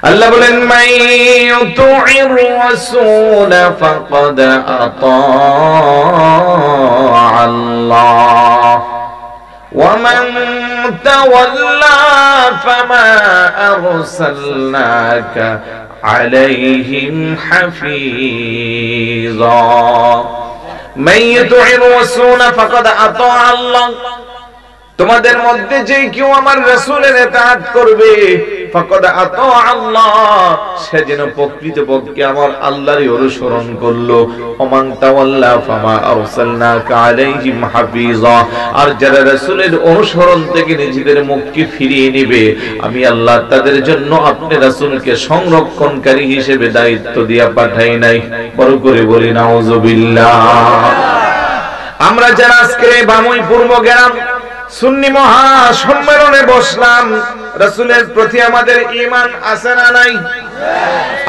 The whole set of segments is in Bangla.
আল্লাহ বলেন মান ইউতি'র রাসূল ফাকাদ আতা আল্লাহ ওয়া মান তাওয়াল্লা ফামা আরসালনাকা আলাইহিম হাফিযা। মান ইউতি'র রাসূল ফাকাদ আতা আল্লাহ, তোমাদের মধ্যে যে কেউ আমার রাসূলের ইতাআত করবে ফাকাদ আতা আল্লাহ, সে যেন প্রকৃতপক্ষে আমার আল্লাহরই অনুসরণ করলো। ওমান তাওয়াল্লা ফামা আরসালনাকা আলাইহিম হাফিযা, আর যারা রাসূলের অনুসরণ থেকে নিজেদের মুখকে ফিরিয়ে নেবে, আমি আল্লাহ তাদের জন্য আপনি রাসূলকে সংরক্ষণকারী হিসেবে দায়িত্ব দিয়ে পাঠাই নাই। বড় করে বলি নাউযুবিল্লাহ। আমরা যারা আজকে বামুই পূর্ব গ্রাম সুন্নি মহা সম্মেলনে বসলাম, রাসূলের প্রতি আমাদের ঈমান আছে না নাই?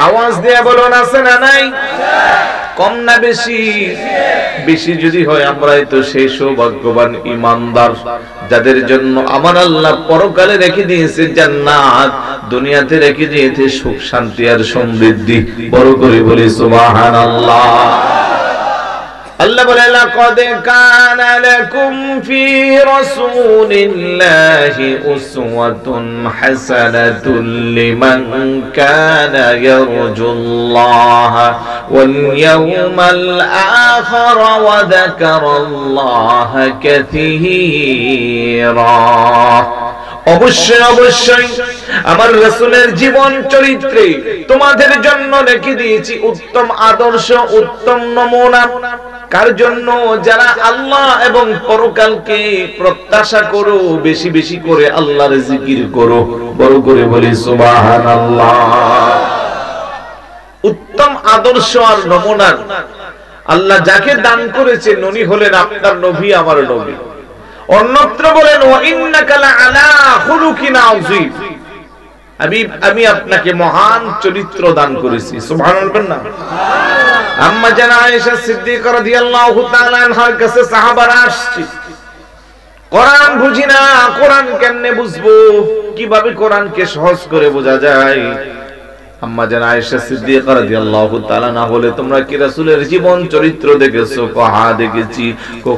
আওয়াজ দিয়ে বলুন আছে না নাই? কম না বেশি? বেশি যদি হয় আমরাই তো সেই সৌভাগ্যবান ঈমানদার যাদের জন্য আমার আল্লাহ পরকালে রেখে দিয়েছে জান্নাত, দুনিয়াতে রেখে দিয়েছে সুখ শান্তি আর সমৃদ্ধি। বড় করে বলি সুবহানাল্লাহ। আল্লাহ বলে লাকাদ কানা লাকুম ফি রাসূলিল্লাহি উসওয়াতুন হাসানাতুন লিমান কানা ইয়ারজুল্লাহা ওয়াল ইয়াওমাল আখির ওয়া যাকারাল্লাহা কাসীরা। অবশ্যই অবশ্যই আমার রাসূলের জীবন চরিত্রে তোমাদের জন্য রেখে দিয়েছি উত্তম আদর্শ, উত্তম নমুনা। কার জন্য? যারা আল্লাহ এবং পরকালকে প্রত্যাশা করো, বেশি বেশি করে আল্লাহর জিকির করো। বড় করে বলি সুবহানাল্লাহ। উত্তম আদর্শ আর নমুনা আল্লাহ যাকে দান করেছেন উনি হলেন আপনার নবী, আমার নবী। অন্যত্র বলেন ওয়া ইন্নাকা লাআলা খুলুকিন আযীম, আমি আপনাকে মহান চরিত্র দান করেছি। সুবহানাল্লাহ না? আম্মা জানা আয়েশা সিদ্দিকা রাদিয়াল্লাহু তাআলা আনহার কাছে সাহাবারা আসছে, কোরআন বুঝি না, কোরআন কেমনে বুঝবো, কিভাবে কোরআনকে সহজ করে বোঝা যায়। আম্মা জানা আয়েশা সিদ্দিকা রাদিয়াল্লাহু তাআলা না বলে তোমরা কি রাসূলের জীবন চরিত্র দেখেছো? হ্যাঁ দেখেছি।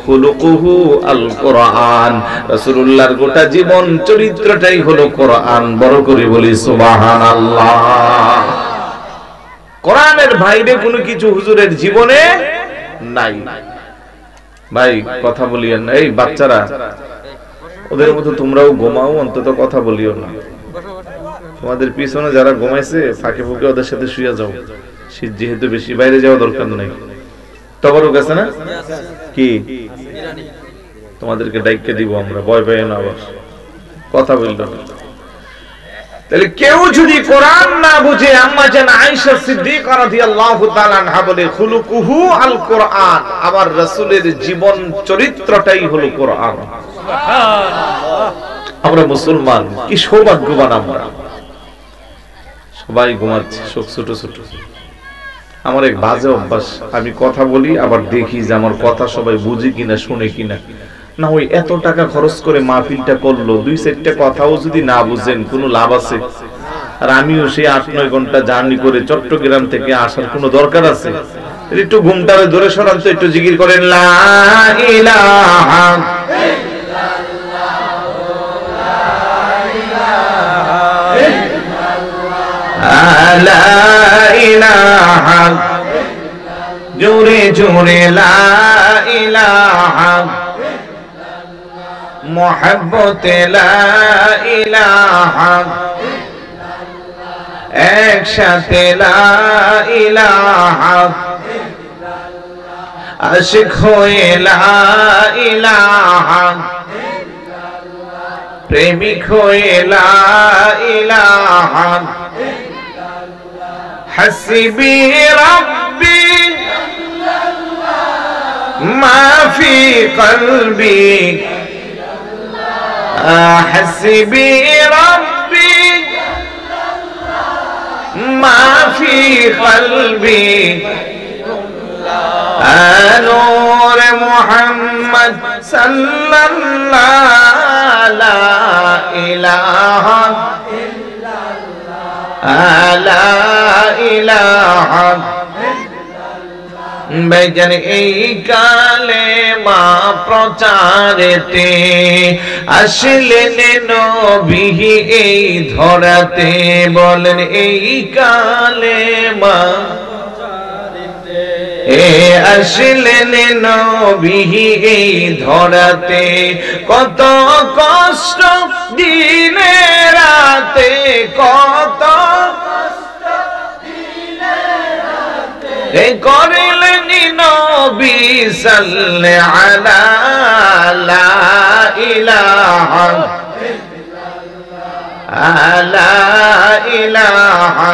খুলুকুহু আল কোরআন, রাসূলুল্লাহর গোটা জীবন চরিত্রটাই হলো কোরআন। বড় করে বলি সুবহানাল্লাহ। কোরআনের বাইরে কোনো কিছু হুজুরের জীবনে নাই। ভাই কথা বলিয়েন না, এই বাচ্চারা ওদের মতো তোমরাও ঘুমাও, অন্তত কথা বলিও না। তোমাদের পিছনে যারা ঘুমাইছে ফাঁকে ফুঁকে ওদের সাথে শুয়ে যাও, শীত যেহেতু বেশি, বাইরে যাওয়া দরকার নাই। তবরক আছে না? কি তোমাদেরকে ডাইকে দিব আমরা, ভয় পাই না, আবার কথা বলল না। তাহলে কেউ যদি কোরআন না বুঝে, আম্মা জান আয়েশা সিদ্দিকা রাদিয়াল্লাহু তাআলা আনহা বলে খুলুকুহু আল কোরআন, আমার রাসূলের জীবন চরিত্রটাই হলো কোরআন। সুবহানাল্লাহ। আমরা মুসলমান, কি সৌভাগ্যবান আমরা। সবাই ঘুমাচ্ছে, সব ছোট ছোট। আমার এক বাজে অভ্যাস, আমি কথা বলি আবার দেখি যে আমার কথা সবাই বুঝে কিনা, শুনে কিনা। না ওই এত টাকা খরচ করে মাহফিলটা করলো, 2-4টা কথাও যদি না বুঝেন কোনো লাভ আছে? আর আমিও সেই 8-9 ঘন্টা জার্নি করে চট্টগ্রাম থেকে আসার কোনো দরকার আছে? একটু ঘুমটারে ধরে সরান তো, একটু জিকির করেন লা ইলাহা লা ইলাহা, জোরে জোরে লা ইলাহা, মুহাব্বতে লা ইলাহা, একসাথে লা ইলাহা, আশিক হয়ে লা ইলাহা, প্রেমিক হয়ে লা ইলাহা, হাসবি রব্বি মা ফি কলবি, হাসবি রব্বি মা ফি কলবি, নূর মুহাম্মদ সাল্লাল্লাহু লা ইলাহা লা ইলাহা ভাইজান এই কালেমা প্রচারেতে আসলেন নবী এই ধরাতে বলেন এই কালেমা আসলেন নবী এই ধরাতে কত কষ্ট দিনে রাতে কত করিলেন নবী সাল্লাল্লাহু আলা লা ইলাহা লা ইলাহা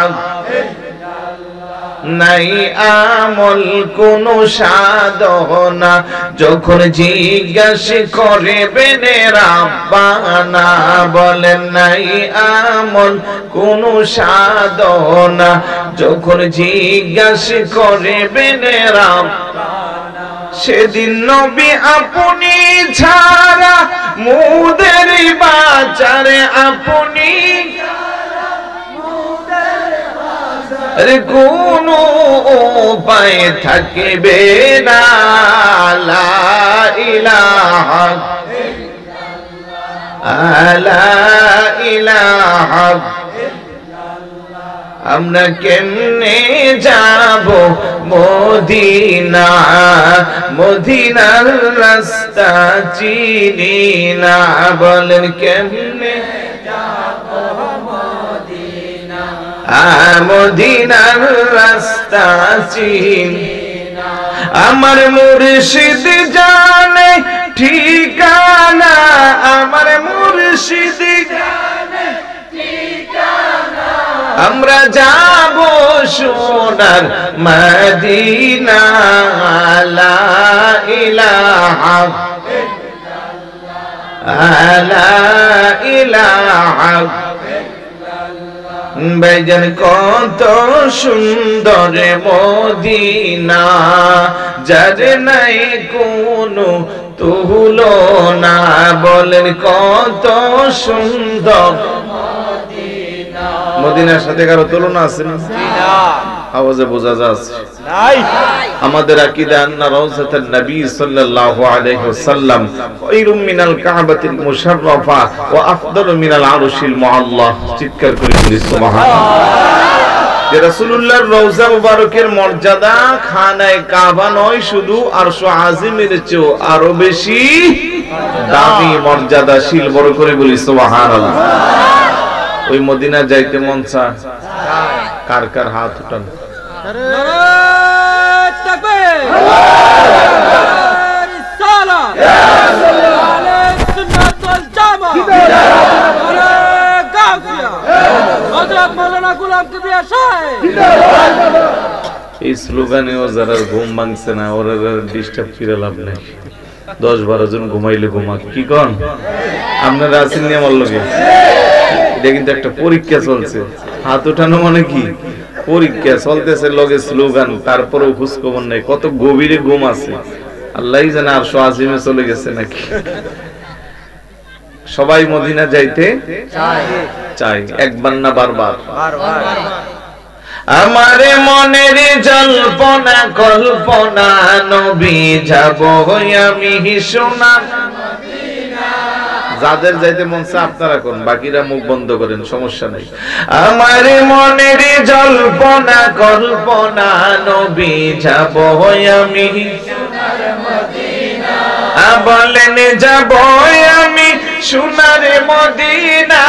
নাই আমল কোন সাধনা যখন জিজ্ঞাসা করবেন রাব্বানা বলেন নাই আমল কোন সাধনা যখন জিজ্ঞাসা করবেন রাব্বানা সেদিন নবী আপনি ছাড়া মুদের বাঁচারে আপনি কোন উপায় থাকবে না লা ইলাহা লা ইলাহা আমরা কেমনে যাব মদিনা মদিনার রাস্তা চিনি না বলেন কেমনে মদিনার রাস্তা চিনি আমার মুর্শিদ জানে ঠিকানা আমার মুর্শিদ জানে ঠিকানা আমরা যাব সোনার মদিনা লা ইলাহা লা ইলাহা ভাইজান কত সুন্দর মদিনা যার নাই কোনো তুলনা বলেন কত সুন্দর মদিনা মদিনার সাথে কারো তুলনা আছে না আওয়াজে বোঝা যাচ্ছে নাই আমাদের আকীদা আন্না রাউজাতুন নবী সাল্লাল্লাহু আলাইহি ওয়াসাল্লাম খায়রুম মিনাল কাবাতিল মুশাররাফা ওয়া আফদালু মিনাল আরশিল মুআল্লাহ চিৎকার করে বলি সুবহানাল্লাহ যে রাসূলুল্লাহর রওজা মুবারকের মর্যাদা খানায়ে কাবা নয় শুধু আরশ আজিমের চেয়েও আরো বেশি দামি মর্যাদাশীল বড় করে বলি সুবহানাল্লাহ ওই মদিনা যাইতে মন চায় কার কার হাত উঠান এই স্লোগানেও যারা ঘুম ভাঙছে না ওরা ডিস্টার্ব ফিরে লাভ নাই 10-12 জন ঘুমাইলে ঘুমাক কি কন আপনারা আছেন নি আমার লগে এটা কিন্তু একটা পরীক্ষা চলছে হাত উঠানো মানে কি পরীক্ষা চলতেছে লগে স্লোগান তারপরেও খোঁজ খবর নাই কত গভীরে ঘুম আছে আল্লাহই জানে আর আজিমে চলে গেছে নাকি সবাই মদিনা যাইতে চাই একবার না বারবার আমারে মনের জল্পনা কল্পনা নবী যাব আমি সোনার মদিনা যাদের যাইতে মন চায় আপনারা কোন বাকিরা মুখ বন্ধ করেন সমস্যা নাই আমারে মনের জল্পনা কল্পনা নবী যাব আমি সোনার মদিনা বলেন যাব আমি সোনার মদিনা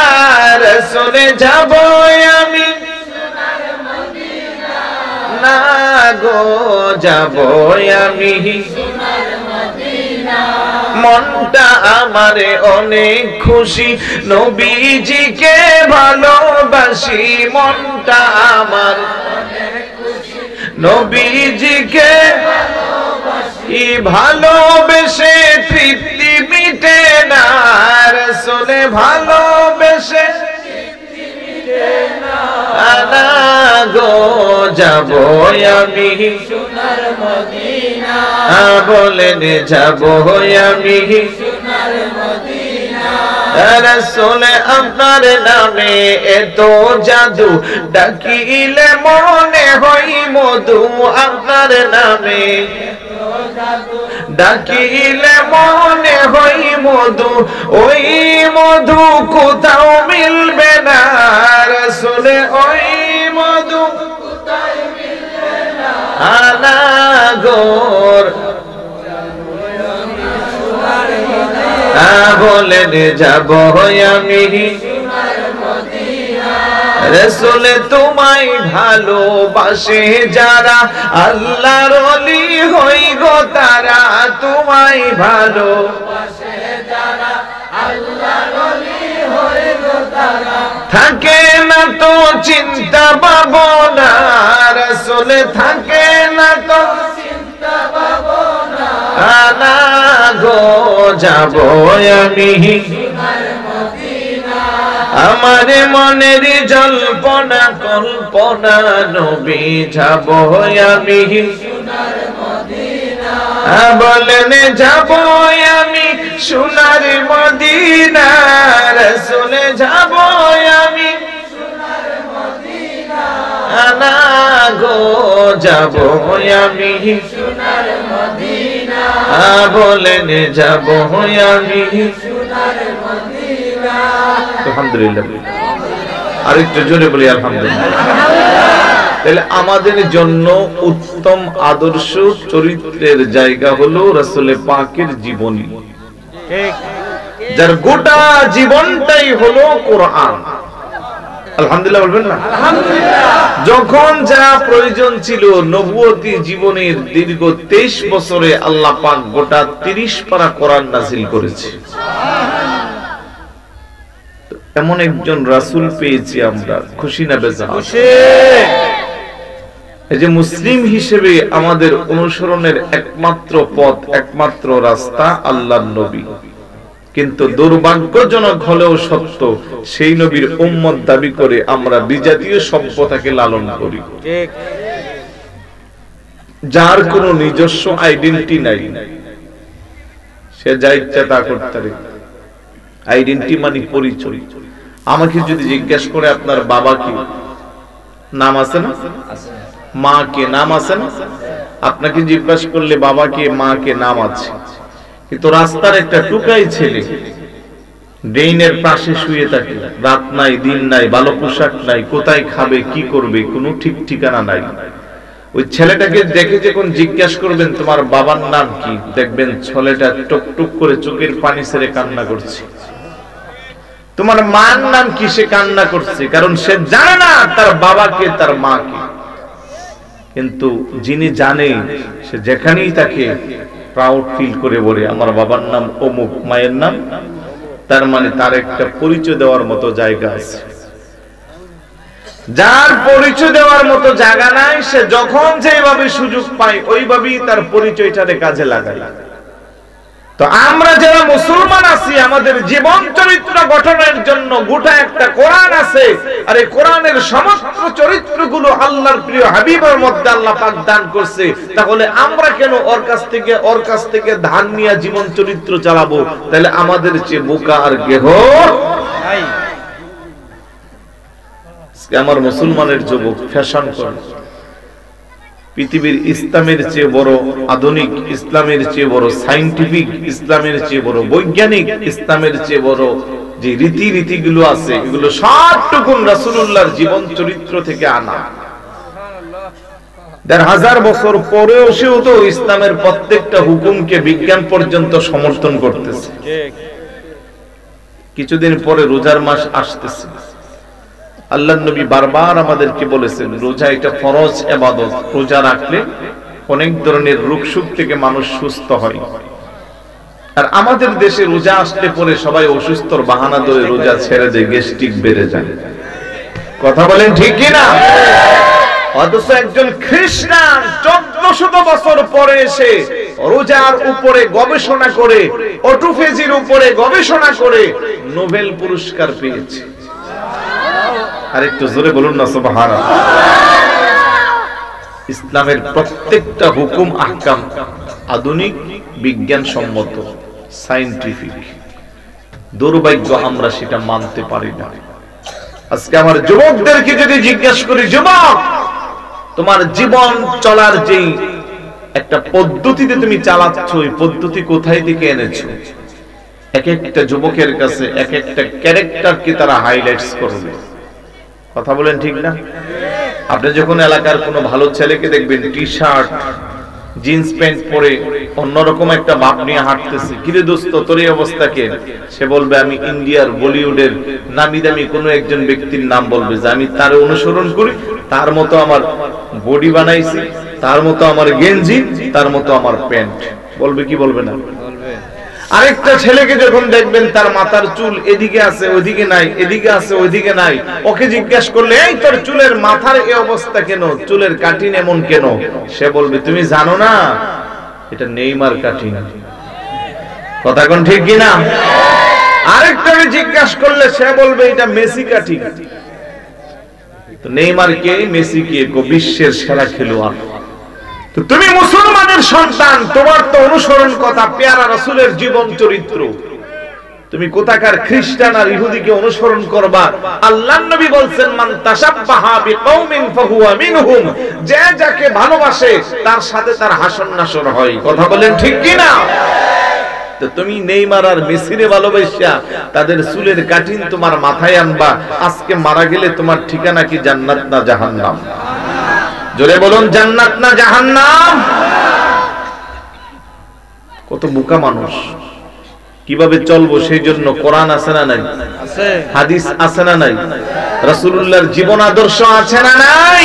রাসূল যাব আমি না গো যাব আমি সোনার মদিনা মনটা আমারে অনেক খুশি নবীজিকে ভালোবাসি মনটা আমার অনেক খুশি নবীজিকে ভালোবাসি ভালোবেসে তৃপ্তি মিটে না রাসূল ভালোবেসে তৃপ্তি মিটে না না গো যাব আমি সোনার মদিনা বলেন যাব আমি সোনার মদিনা রাসূল আপনার নামে এত জাদু, ডাকিলে মনে হয় মধু। আপনার নামে ডাকিলে মনে হয় মধু, ওই মধু কোথাও মিলবে না রাসূল, ওই মধু কোথাও মিলবে না। আনাগর বলেন যাব আমি রাসূল, তোমায় ভালোবাসে যারা, আল্লাহর ওলি হই গো তারা। তোমায় ভালোবাসে যারা, আল্লাহর ওলি হই গো তারা। থাকে না তো চিন্তা ভাবনা রাসূল, থাকে না তো চিন্তা ভাবনা। আনা গো যাব আমি আমার মনের জল্পনা কল্পনা, নবী যাব আমি বলেন যাব আমি সোনার মদিনা রাসূল, যাব আমি সোনার মদিনা। আনা গো যাব আমি সোনার মদিনা, বলেন যাব আমি সোনার মদিনা। আলহামদুলিল্লাহ, আরেকটু জোরে বলি আলহামদুলিল্লাহ। তাহলে আমাদের জন্য উত্তম আদর্শ চরিত্রের জায়গা হলো রাসূল পাকের জীবনী, যার গোটা জীবনটাই হলো কোরআন। আলহামদুলিল্লাহ বলবেন না? যখন যা প্রয়োজন ছিল নবুয়তি জীবনের দীর্ঘ 23 বছরে আল্লাহ পাক গোটা 30 পারা কোরআন নাযিল করেছে। এমন একজন রাসূল পেয়েছি আমরা, খুশি না বেজার? খুশি। এই যে মুসলিম হিসেবে আমাদের অনুসরণের একমাত্র পথ, একমাত্র রাস্তা আল্লাহর নবী। কিন্তু দুর্ভাগ্যজনক হলেও সত্য, সেই নবীর উম্মত দাবি করে আমরা বিজাতীয় সভ্যতাকে লালন করি, যার কোনো নিজস্ব আইডেন্টিটি নাই। সে যা ইচ্ছা তা করতে পারে। আইডেন্টিটি মানে পরিচয়। আমাকে যদি জিজ্ঞাসা করে আপনার বাবা কি, নাম আছে না? মা কে, নাম আছে না? আপনাকে জিজ্ঞাসা করলে বাবা কে মা কে নাম আছে, কিন্তু রাস্তার একটা টুকাই ছেলে ড্রেনের পাশে শুয়ে থাকে, রাত নাই দিন নাই, ভালো পোশাক নাই, কোথায় খাবে কি করবে কোনো ঠিক ঠিকানা নাই। ওই ছেলেটাকে দেখে যখন জিজ্ঞাসা করবেন তোমার বাবার নাম কি, দেখবেন ছেলেটা টুক টুক করে চোখের পানি ছেড়ে কান্না করছে। তোমার মার নাম কি, সে কান্না করছে, কারণ সে জানে না তার বাবাকে তার মাকে। কিন্তু যিনি জানে, সে যেখানেই তাকে প্রাউড ফিল করে বলে আমার বাবার নাম অমুক, মায়ের নাম, তার মানে তার একটা পরিচয় দেওয়ার মতো জায়গা আছে। যার পরিচয় দেওয়ার মতো জায়গা নাই, সে যখন যেভাবে সুযোগ পায় ওইভাবেই তার পরিচয়টারে কাজে লাগায়। তো আমরা যারা মুসলমান আছি, আমাদের জীবন চরিত্র গঠনের জন্য গোটা একটা কোরআন আছে, আর এই কোরআনের সমস্ত চরিত্রগুলো আল্লাহর প্রিয় হাবিবের মধ্যে আল্লাহ পাক দান করছে। তাহলে আমরা কেন ওর কাছ থেকে ধান নিয়ে জীবন চরিত্র চালাবো? তাহলে আমাদের চেয়ে বোকা আর কেহ নাই। আমার মুসলমানের যুবক ফ্যাশন করে, পৃথিবীর ইসলামের চেয়ে বড় আধুনিক, ইসলামের চেয়ে বড় সায়েন্টিফিক, ইসলামের চেয়ে বড় বৈজ্ঞানিক, ইসলামের চেয়ে বড় যে রীতিগুলো আছে, এগুলো সবটুকুন রাসূলুল্লাহর জীবন চরিত্র থেকে আনা। ১,৫০০ বছর পরেও সেও তো ইসলামের প্রত্যেকটা হুকুমকে বিজ্ঞান পর্যন্ত সমর্থন করতেছে। কিছুদিন পরে রোজার মাস আসতেছে। আল্লাহর নবী বারবার আমাদেরকে বলেছেন রোজা এটা ফরজ ইবাদত, রোজা রাখলে অনেক ধরনের রোগ সুখ থেকে মানুষ সুস্থ হয়। আর আমাদের দেশে রোজা আসলে পরে সবাই অসুস্থর বাহানা ধরে রোজা ছেড়ে দেয়, গ্যাস্ট্রিক বেড়ে যায়। কথা বলেন ঠিক কি না? অথচ একজন খ্রিস্টান ১৪০০ বছর পরে এসে রোজার উপরে গবেষণা করে, অটোফেজির উপরে গবেষণা করে নোবেল পুরস্কার পেয়েছে। আরেকটু জোরে বলুন না সুবহানাল্লাহ। ইসলামের প্রত্যেকটা হুকুম আহকাম আধুনিক, বিজ্ঞানসম্মত, সায়েন্টিফিক। দুর্ভাগ্য আমরা সেটা মানতে পারি না। আজকে আমার যুবকদেরকে যদি জিজ্ঞেস করি, যুবক তোমার জীবন চলার যে একটা পদ্ধতিতে তুমি চালাচ্ছ, ওই পদ্ধতি কোথায় থেকে এনেছো? এক একটা যুবকের কাছে এক একটা ক্যারেক্টারকে তারা হাইলাইটস করবে। কথা বলেন ঠিক না? আপনি যখন এলাকার কোনো ভালো ছেলেকে দেখবেন টি শার্ট জিন্স প্যান্ট পরে অন্যরকম একটা ভাব নিয়ে হাঁটতেছে, কিরে দোস্ত তোর এই অবস্থা কেন? সে বলবে আমি ইন্ডিয়ার বলিউডের নামি দামি কোনো একজন ব্যক্তির নাম বলবে যে আমি তার অনুসরণ করি, তার মতো আমার বডি বানাইছি, তার মতো আমার গেঞ্জি, তার মতো আমার প্যান্ট। বলবে কি বলবে না? আরেকটা ছেলেকে যখন দেখবেন তার মাথার চুল এদিকে আছে ওইদিকে নাই, এদিকে আছে ওইদিকে নাই, ওকে জিজ্ঞাসা করলে এই তোর চুলের মাথার এই অবস্থা কেন, চুলের কাটিং এমন কেন? সে বলবে তুমি জানো না এটা নেইমার কাটিং। কথা কোন ঠিক কিনা? আরেকটাকে জিজ্ঞাসা করলে সে বলবে এটা মেসি কাটিং। তো নেইমার কে, মেসি কে? বিশ্বের সেরা খেলোয়াড়। তো তুমি মুসলমানের সন্তান, তোমার তো অনুসরণ কথা পেয়ারা রাসূলের জীবন চরিত্র। তুমি কোথাকার খ্রিস্টান আর ইহুদিকে অনুসরণ করবা? আল্লাহর নবী বলছেন মান তাশাব্বাহা বিকওমিন ফাহুয়া মিনহুম, যে যাকে ভালোবাসে তার সাথে তার হাসন নাসর হয়। কথা বলেন ঠিক কি না? তো তুমি নেইমার আর মেসিরে ভালোবাসা তাদের চুলের কাটিং তোমার মাথায় আনবা, আজকে মারা গেলে তোমার ঠিকানা কি জান্নাত না জাহান্নাম? জোরে বলুন, জান্নাত না জাহান্নাম? কত বোকা মানুষ। কিভাবে চলবো সেই জন্য কোরআন আছে না নাই? আছে। হাদিস আছে না নাই? রাসূলুল্লাহর জীবন আদর্শ আছে না নাই?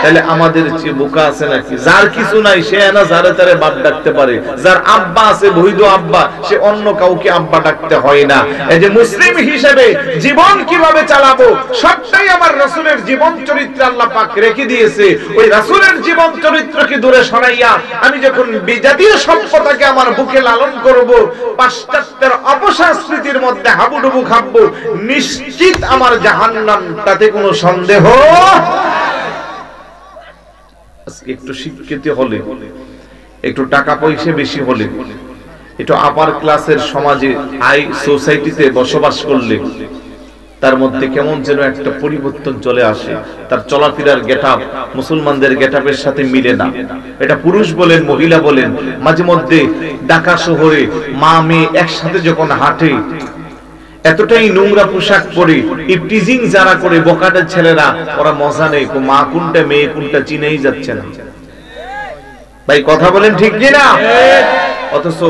তাহলে আমাদের যে বোকা আছে নাকি? যার কিছু নাই সে না যারে তারে বাপ ডাকতে পারে, যার আব্বা আছে বৈধ আব্বা, সে অন্য কাউকে আব্বা ডাকতে হয় না। এই যে মুসলিম হিসেবে জীবন কিভাবে চালাবো সবটাই আমার রাসূলের জীবন চরিত্রে আল্লাহ পাক রেখে দিয়েছে। ওই রাসূলের জীবন চরিত্রকে দূরে সরাইয়া আমি যখন বিজাতীয় সভ্যতাকে আমার বুকে লালন করব, পাশ্চাত্যের অপসংস্কৃতির মধ্যে হাবুডুবু খাবো, নিশ্চিত আমার জাহান্নাম, তাতে কোনো সন্দেহ। একটু শিক্ষিত হলে, একটু টাকা পয়সা বেশি হলে, একটু আপার ক্লাসের সমাজে হাই সোসাইটিতে বসবাস করলে তার মধ্যে কেমন যেন একটা পরিবর্তন চলে আসে। তার চলাফেরার গেটআপ মুসলমানদের গেটআপের সাথে মিলে না। এটা পুরুষ বলেন মহিলা বলেন, মাঝে মধ্যে ঢাকা শহরে মা মেয়ে একসাথে যখন হাঁটে, এতটাই নোংরা পোশাক পরে ইপটিজিং যারা করে বকাটের ছেলেরা, ওরা মজা নেই, মা কোনটা মেয়ে কোনটা চিনেই যাচ্ছে না। ভাই কথা বলেন ঠিক কিনা? অথচ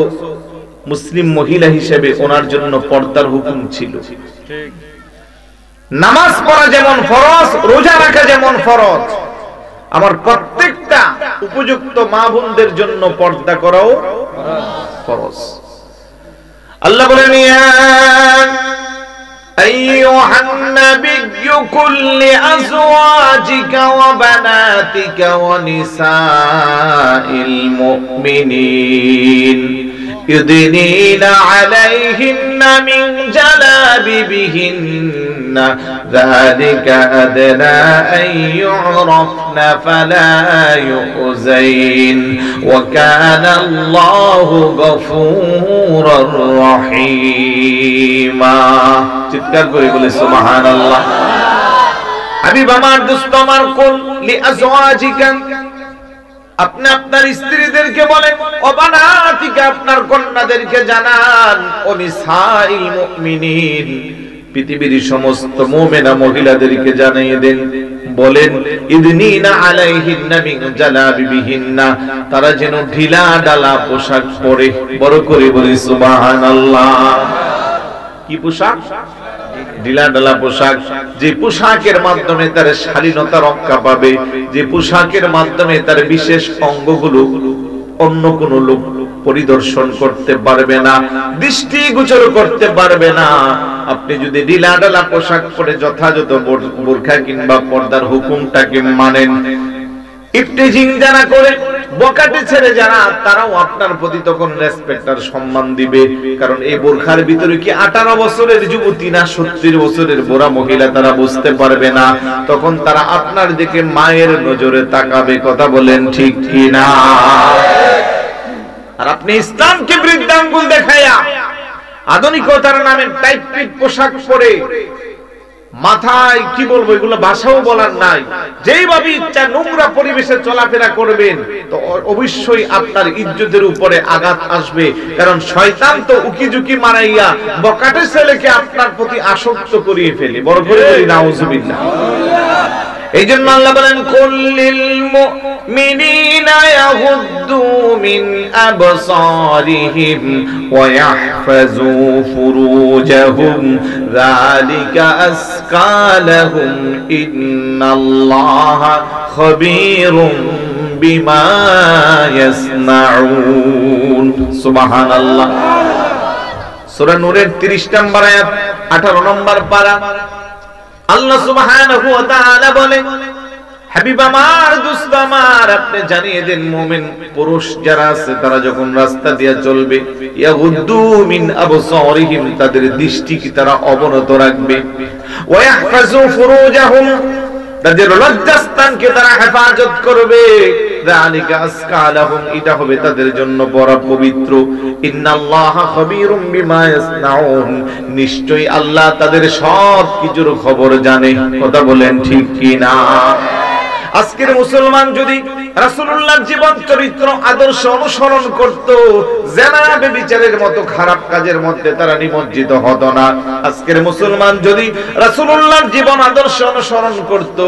মুসলিম মহিলা হিসেবে ওনার জন্য পর্দার হুকুম ছিল। নামাজ পড়া যেমন ফরজ, রোজা রাখা যেমন ফরজ, আমার প্রত্যেকটা উপযুক্ত মা বোনদের জন্য পর্দা করাও ফরজ। আল্লাহ বলেন ইয়া আইয়ুহান নাবিয়্যু কুল লিআজওয়াজিকা ওয়া বানাতিকা ওয়া নিসাইল মুমিনিন ইউদিনিনা আলাইহিন্না মিন জালাবিবিহিন্না যালিকা আদনা আন ইউরাফনা ফালা ইউযাইন ওয়া কানা আল্লাহু গফুরুর রহিমা। চিৎকার করে বলে সুবহানাল্লাহ। হাবিব আমার, দোস্ত আমার, কুল লিআজওয়াজিকা, আপনি আপনার স্ত্রীদেরকে বলেন, ও বানাতিকা, আপনার কন্যাদেরকে জানান, ও নিসাইল মুমিনিন, পৃথিবীর সমস্ত মুমিনা মহিলাদেরকে জানিয়ে দেন, বলেন ইদনিনা আলাইহিন্না মিন জালাবিবিহিন্না, তারা যেন ঢিলা ঢালা পোশাক পরে। বড় করে বলি সুবহানাল্লাহ। কি পোশাক? ঢিলা ঢালা পোশাক। যে পোশাকের মাধ্যমে তার স্বাধীনতা রক্ষা পাবে, যে পোশাকের মাধ্যমে তার বিশেষ অঙ্গগুলো অন্য কোন লোক পরিদর্শন করতে পারবে না, দৃষ্টিগোচর করতে পারবে না। আপনি যদি ঢিলা ঢালা পোশাক পরে যথাযথ বোরখা কিংবা পর্দার হুকুমটাকে মানেন, ইফতিজিং যারা করে, বকাটে ছেড়ে যারা, তারাও আপনার প্রতি তখন রেসপেক্ট আর সম্মান দিবে। কারণ এই বোরখার ভিতরে কি 18 বছরের যুবতী না 70 বছরের বুড়া মহিলা, তারা বুঝতে পারবে না। তখন তারা আপনার দিকে মায়ের নজরে তাকাবে। কথা বলেন ঠিক কি না? আর আপনি ইসলামকে বৃদ্ধাঙ্গুল দেখাইয়া আধুনিকতার নামে টাইট টাইট পোশাক পরে, মাথায় কি বলবো, এগুলো ভাষাও বলার নাই, যেইভাবে ইচ্ছা নোংরা পরিবেশে চলাফেরা করবেন তো অবশ্যই আপনার ইজ্জতের উপরে আঘাত আসবে। কারণ শয়তান তো উকিঝুঁকি মারাইয়া বকাটে ছেলেকে আপনার প্রতি আসক্ত করিয়ে ফেলে। বড় করে বলি নাউজুবিল্লাহ। এই জন্য আল্লাহ বলেন কুল্লিল মুমিনিনা ইয়াগুদ্দু মিন আবসারিহিম ওয়া ইয়াহফাজু ফুরুজাহুম যালিকা আযকা লাহুম ইন্নাল্লাহা খাবীরুম বিমা ইয়াসনাউন। সুবহানাল্লাহ। সূরা নূরের 30 নম্বর আয়াত 18 নম্বর পারা। আল্লাহ সুবহানাহু ওয়া তাআলা বলে, হাবিব আমার, দোস্ত আমার, আপনি জানিয়ে দেন মুমিন পুরুষ যারা আছে তারা যখন রাস্তা দিয়ে চলবে, ইয়াগুদ্দু মিন আবসারিহিম, তাদের দৃষ্টিকে তারা অবনত রাখবে, ওয়া ইয়াহফাজু ফুরুজাহুম, তাদের লজ্জাস্থানকে তারা হেফাজত করবে, যালিকা আযকা লাহুম, এটা হবে তাদের জন্য বড় পবিত্র। ইন্নাল্লাহা খাবীরুম বিমা ইয়াসনাউন, নিশ্চয়ই আল্লাহ তাদের সব কিছুর খবর জানে। কথা বলেন ঠিক কি না? আজকের মুসলমান যদি রাসূলুল্লাহর জীবন চরিত্র আদর্শ অনুসরণ করত, জেনা ব্যভিচারের মতো খারাপ কাজের মধ্যে তারা নিমজ্জিত হতো না। আজকের মুসলমান যদি রাসূলুল্লাহর জীবন আদর্শ অনুসরণ করত,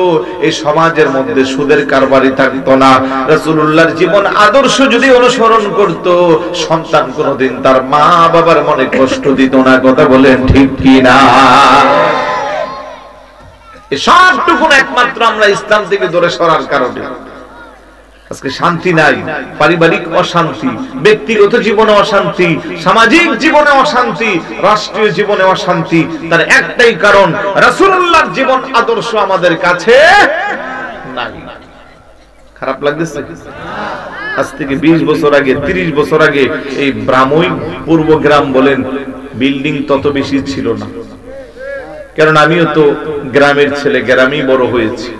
এই সমাজের মধ্যে সুদের কারবারি থাকতো না। রাসূলুল্লাহর জীবন আদর্শ যদি অনুসরণ করত, সন্তান কোনোদিন তার মা বাবার মনে কষ্ট দিত না। কথা বলেন ঠিক কি না? সবটুকু একমাত্র আমরা ইসলাম থেকে দূরে সরার কারণে আজকে শান্তি নাই, পারিবারিক অশান্তি, ব্যক্তিগত জীবনে অশান্তি, সামাজিক জীবনে অশান্তি, রাষ্ট্রীয় জীবনে অশান্তি। তার একটাই কারণ, রাসূলুল্লাহর জীবন আদর্শ আমাদের কাছে নাই। খারাপ লাগতেছে? আজ থেকে 20 বছর আগে, 30 বছর আগে এই ব্রাহ্মই পূর্ব গ্রাম বলেন, বিল্ডিং তত বেশি ছিল না। কারণ আমিও তো গ্রামের ছেলে, গ্রামেই বড় হয়েছি।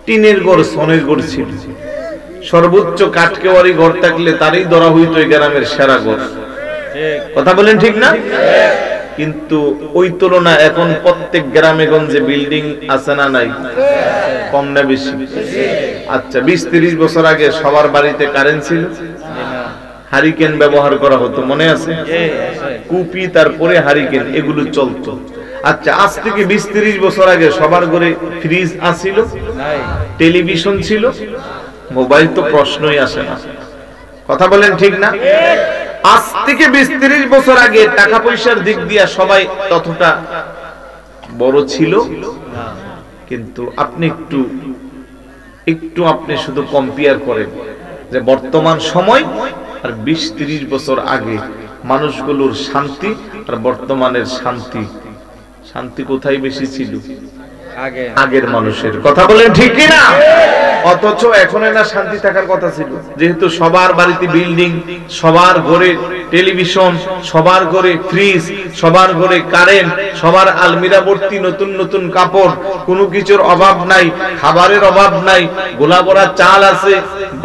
টিনের ঘর, সনের ঘর ছিল, সর্বোচ্চ কাঠকেওয়ারি ঘর থাকলে তারই ধরা হইতো এই গ্রামের সেরা ঘর। কথা বলেন ঠিক না? কিন্তু ওই তুলনা এখন প্রত্যেক গ্রামে গঞ্জে বিল্ডিং আছে না নাই? কম না বেশি? আচ্ছা, 20-30 বছর আগে সবার বাড়িতে কারেন্ট ছিল, হারিকেন ব্যবহার করা হতো, মনে আছে? কুপি, তারপরে হারিকেন, এগুলো চলতো। আচ্ছা, আজ থেকে 20-30 বছর আগে সবার ঘরে ফ্রিজ আছিল, টেলিভিশন ছিল, মোবাইল তো প্রশ্নই আসে না। কথা বলেন ঠিক না? আজ থেকে 20-30 বছর আগে টাকা পয়সার দিক দিয়ে সবাই ততটা বড় ছিল, কিন্তু আপনি একটু আপনি শুধু কম্পেয়ার করেন যে বর্তমান সময় আর 20-30 বছর আগে মানুষগুলোর শান্তি আর বর্তমানের শান্তি, শান্তি কোথায় বেশি ছিল? আগের মানুষের। কথা বলেন ঠিক কি না? অথচ এখন না শান্তি থাকার কথা ছিল, যেহেতু সবার বাড়িতে বিল্ডিং, সবার ঘরে টেলিভিশন, সবার ঘরে ফ্রিজ, সবার ঘরে কারেন্ট, সবার আলমিরা ভর্তি নতুন নতুন কাপড়, কোনো কিছুর অভাব নাই, খাবারের অভাব নাই, গোলা ভরা চাল আছে,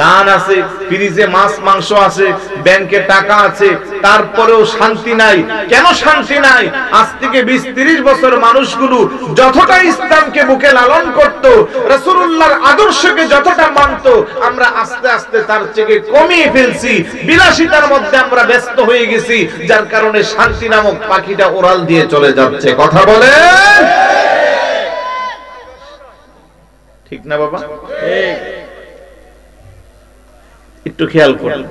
ধান আছে, ফ্রিজে মাছ মাংস আছে, ব্যাংকে টাকা আছে, তারপরেও শান্তি নাই। কেন শান্তি নাই? আজ থেকে 20-30 বছর মানুষগুলো যতটা ইসলামকে বুকে লালন করত, রাসূলুল্লাহর আদর্শকে যতটা মানত, আমরা আস্তে আস্তে তার থেকে কমিয়ে ফেলছি। বিলাসিতার মধ্যে আমরা ব্যস্ত হয়ে গেছি, যার কারণে শান্তি নামক পাখিটা ওড়াল দিয়ে চলে যাচ্ছে। কথা বলে ঠিক না বাবা? একটু খেয়াল করুন,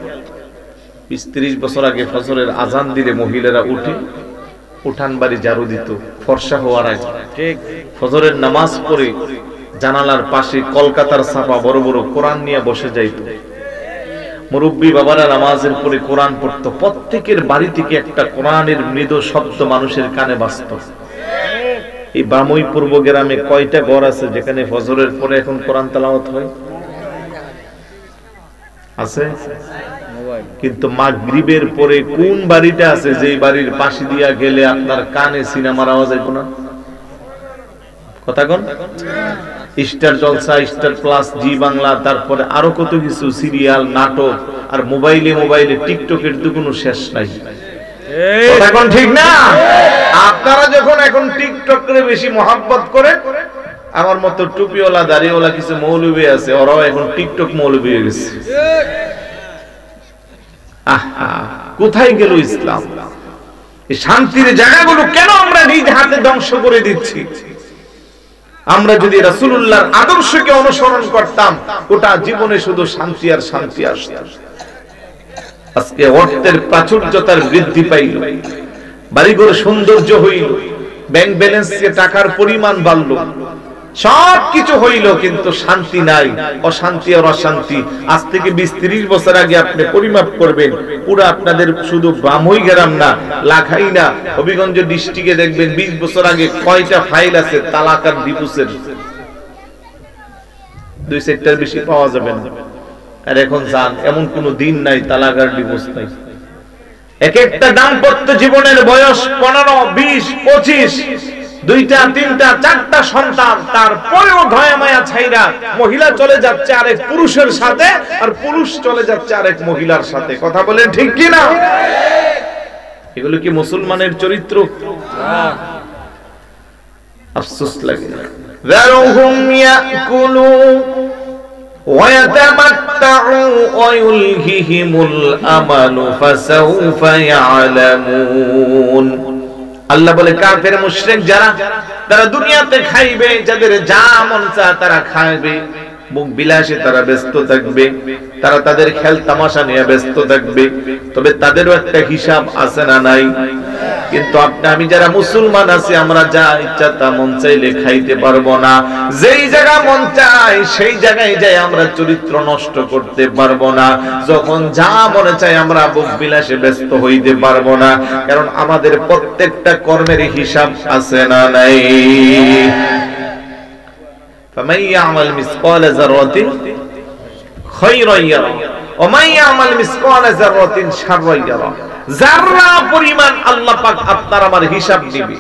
20-30 বছর আগে ফজরের আজান দিলে মহিলারা উঠে উঠান বাড়ি ঝাড়ু দিত, ফর্সা হওয়ার আগে। ঠিক ফজরের নামাজ পড়ে জানালার পাশে কলকাতার ছাপা বড় বড় কোরআন নিয়ে বসে যাইত। মুরব্বী বাবারা নামাজের পরে কোরআন পড়তো, প্রত্যেকের বাড়ি থেকে একটা কোরআনের মৃদু শব্দ মানুষের কানে বাজত। এই বামই পূর্ব গ্রামে কয়টা ঘর আছে যেখানে ফজরের পরে এখন কোরআন তেলাওয়াত হয়? আছে? কিন্তু মাগরিবের পরে কোন বাড়িটা আছে যে বাড়ির পাশে দিয়া গেলে আপনার কানে সিনেমার আওয়াজ আইতো না? কথা কোন? স্টার জলসা, স্টার প্লাস, জি বাংলা, তারপরে আরো কত কিছু সিরিয়াল, নাটক, আর মোবাইলে টিকটকের তো কোনো শেষ নাই। এখন ঠিক না? আপনারা যখন এখন টিকটক করে বেশি মহব্বত করেন, আমার মতো টুপিওয়ালা দাড়িওয়ালা কিছু মৌলবী আছে, ওরাও এখন টিকটক মৌলবী হয়ে গেছে। কোথায় গেল ইসলাম? এই শান্তির জায়গাগুলো কেন আমরা নিজ হাতে ধ্বংস করে দিচ্ছি? আমরা যদি রাসূলুল্লাহর আদর্শকে অনুসরণ করতাম, গোটা জীবনে শুধু শান্তি আর শান্তি আসতো। আজকে অর্থের প্রাচুর্যতার বৃদ্ধি পাইল, বাড়িঘর সৌন্দর্য হইল, ব্যাংক ব্যালেন্সে টাকার পরিমাণ বাড়ল, সবকিছু হইল, কিন্তু শান্তি নাই, অশান্তি আর অশান্তি। আজ থেকে 20-30 বছর আগে আপনি পরিমাপ করবেন, পুরো আপনাদের শুধু ব্রাহ্মই গ্রাম না, লাখাই না, হবিগঞ্জ ডিস্ট্রিক্টে দেখবেন 20 বছর আগে কয়টা ফাইল আছে তালাক আর ডিভোর্সের, 2-4টার বেশি পাওয়া যাবে না। আর এখন জান, এমন কোন দিন নাই তালাক আর ডিভোর্স নাই। এক একটা দাম্পত্য জীবনের বয়স 15, 20, 25, 2টা, 3টা, 4টা সন্তান, তারপরেও ধয়া মায়া ছাইরা মহিলা চলে যাচ্ছে আরেক পুরুষের সাথে, আর পুরুষ চলে যাচ্ছে আরেক মহিলার সাথে। কথা বলেন ঠিক কি না? এগুলো কি মুসলমানের চরিত্র? আফসোস লাগে। যারহুম ইয়াকুলু ওয়া ইয়াতামাত্তাউ ওয়া ইউলহিহিমুল আমালু ফাসাউফা ইয়ালামুন। আল্লাহ বলে কাফের মুশরিক যারা, তারা দুনিয়াতে খাইবে, যাদের যা মন চায় তারা খাইবে, মুখ বিলাসে তারা ব্যস্ত থাকবে, তারা তাদের খেল তামাশা নিয়ে ব্যস্ত থাকবে, তবে তাদেরও একটা হিসাব আছে না নাই? কিন্তু আপনি আমি যারা মুসলমান আছি, আমরা যা ইচ্ছা তা মন চাইলে খাইতে পারবো না। যেই জায়গা মন চায় সেই জায়গায় যাই আমরা চরিত্র নষ্ট করতে পারবো না। যখন যা মনে চায় আমরা মুখ বিলাসে ব্যস্ত হইতে পারবো না, কারণ আমাদের প্রত্যেকটা কর্মের হিসাব আছে না নাই? فمن يعمل مثقال ذرة خيرا يره ومن يعمل مثقال ذرة شرا يره। যারা পরিমাণ আল্লাহ পাক আপনার আমার হিসাব নেবে।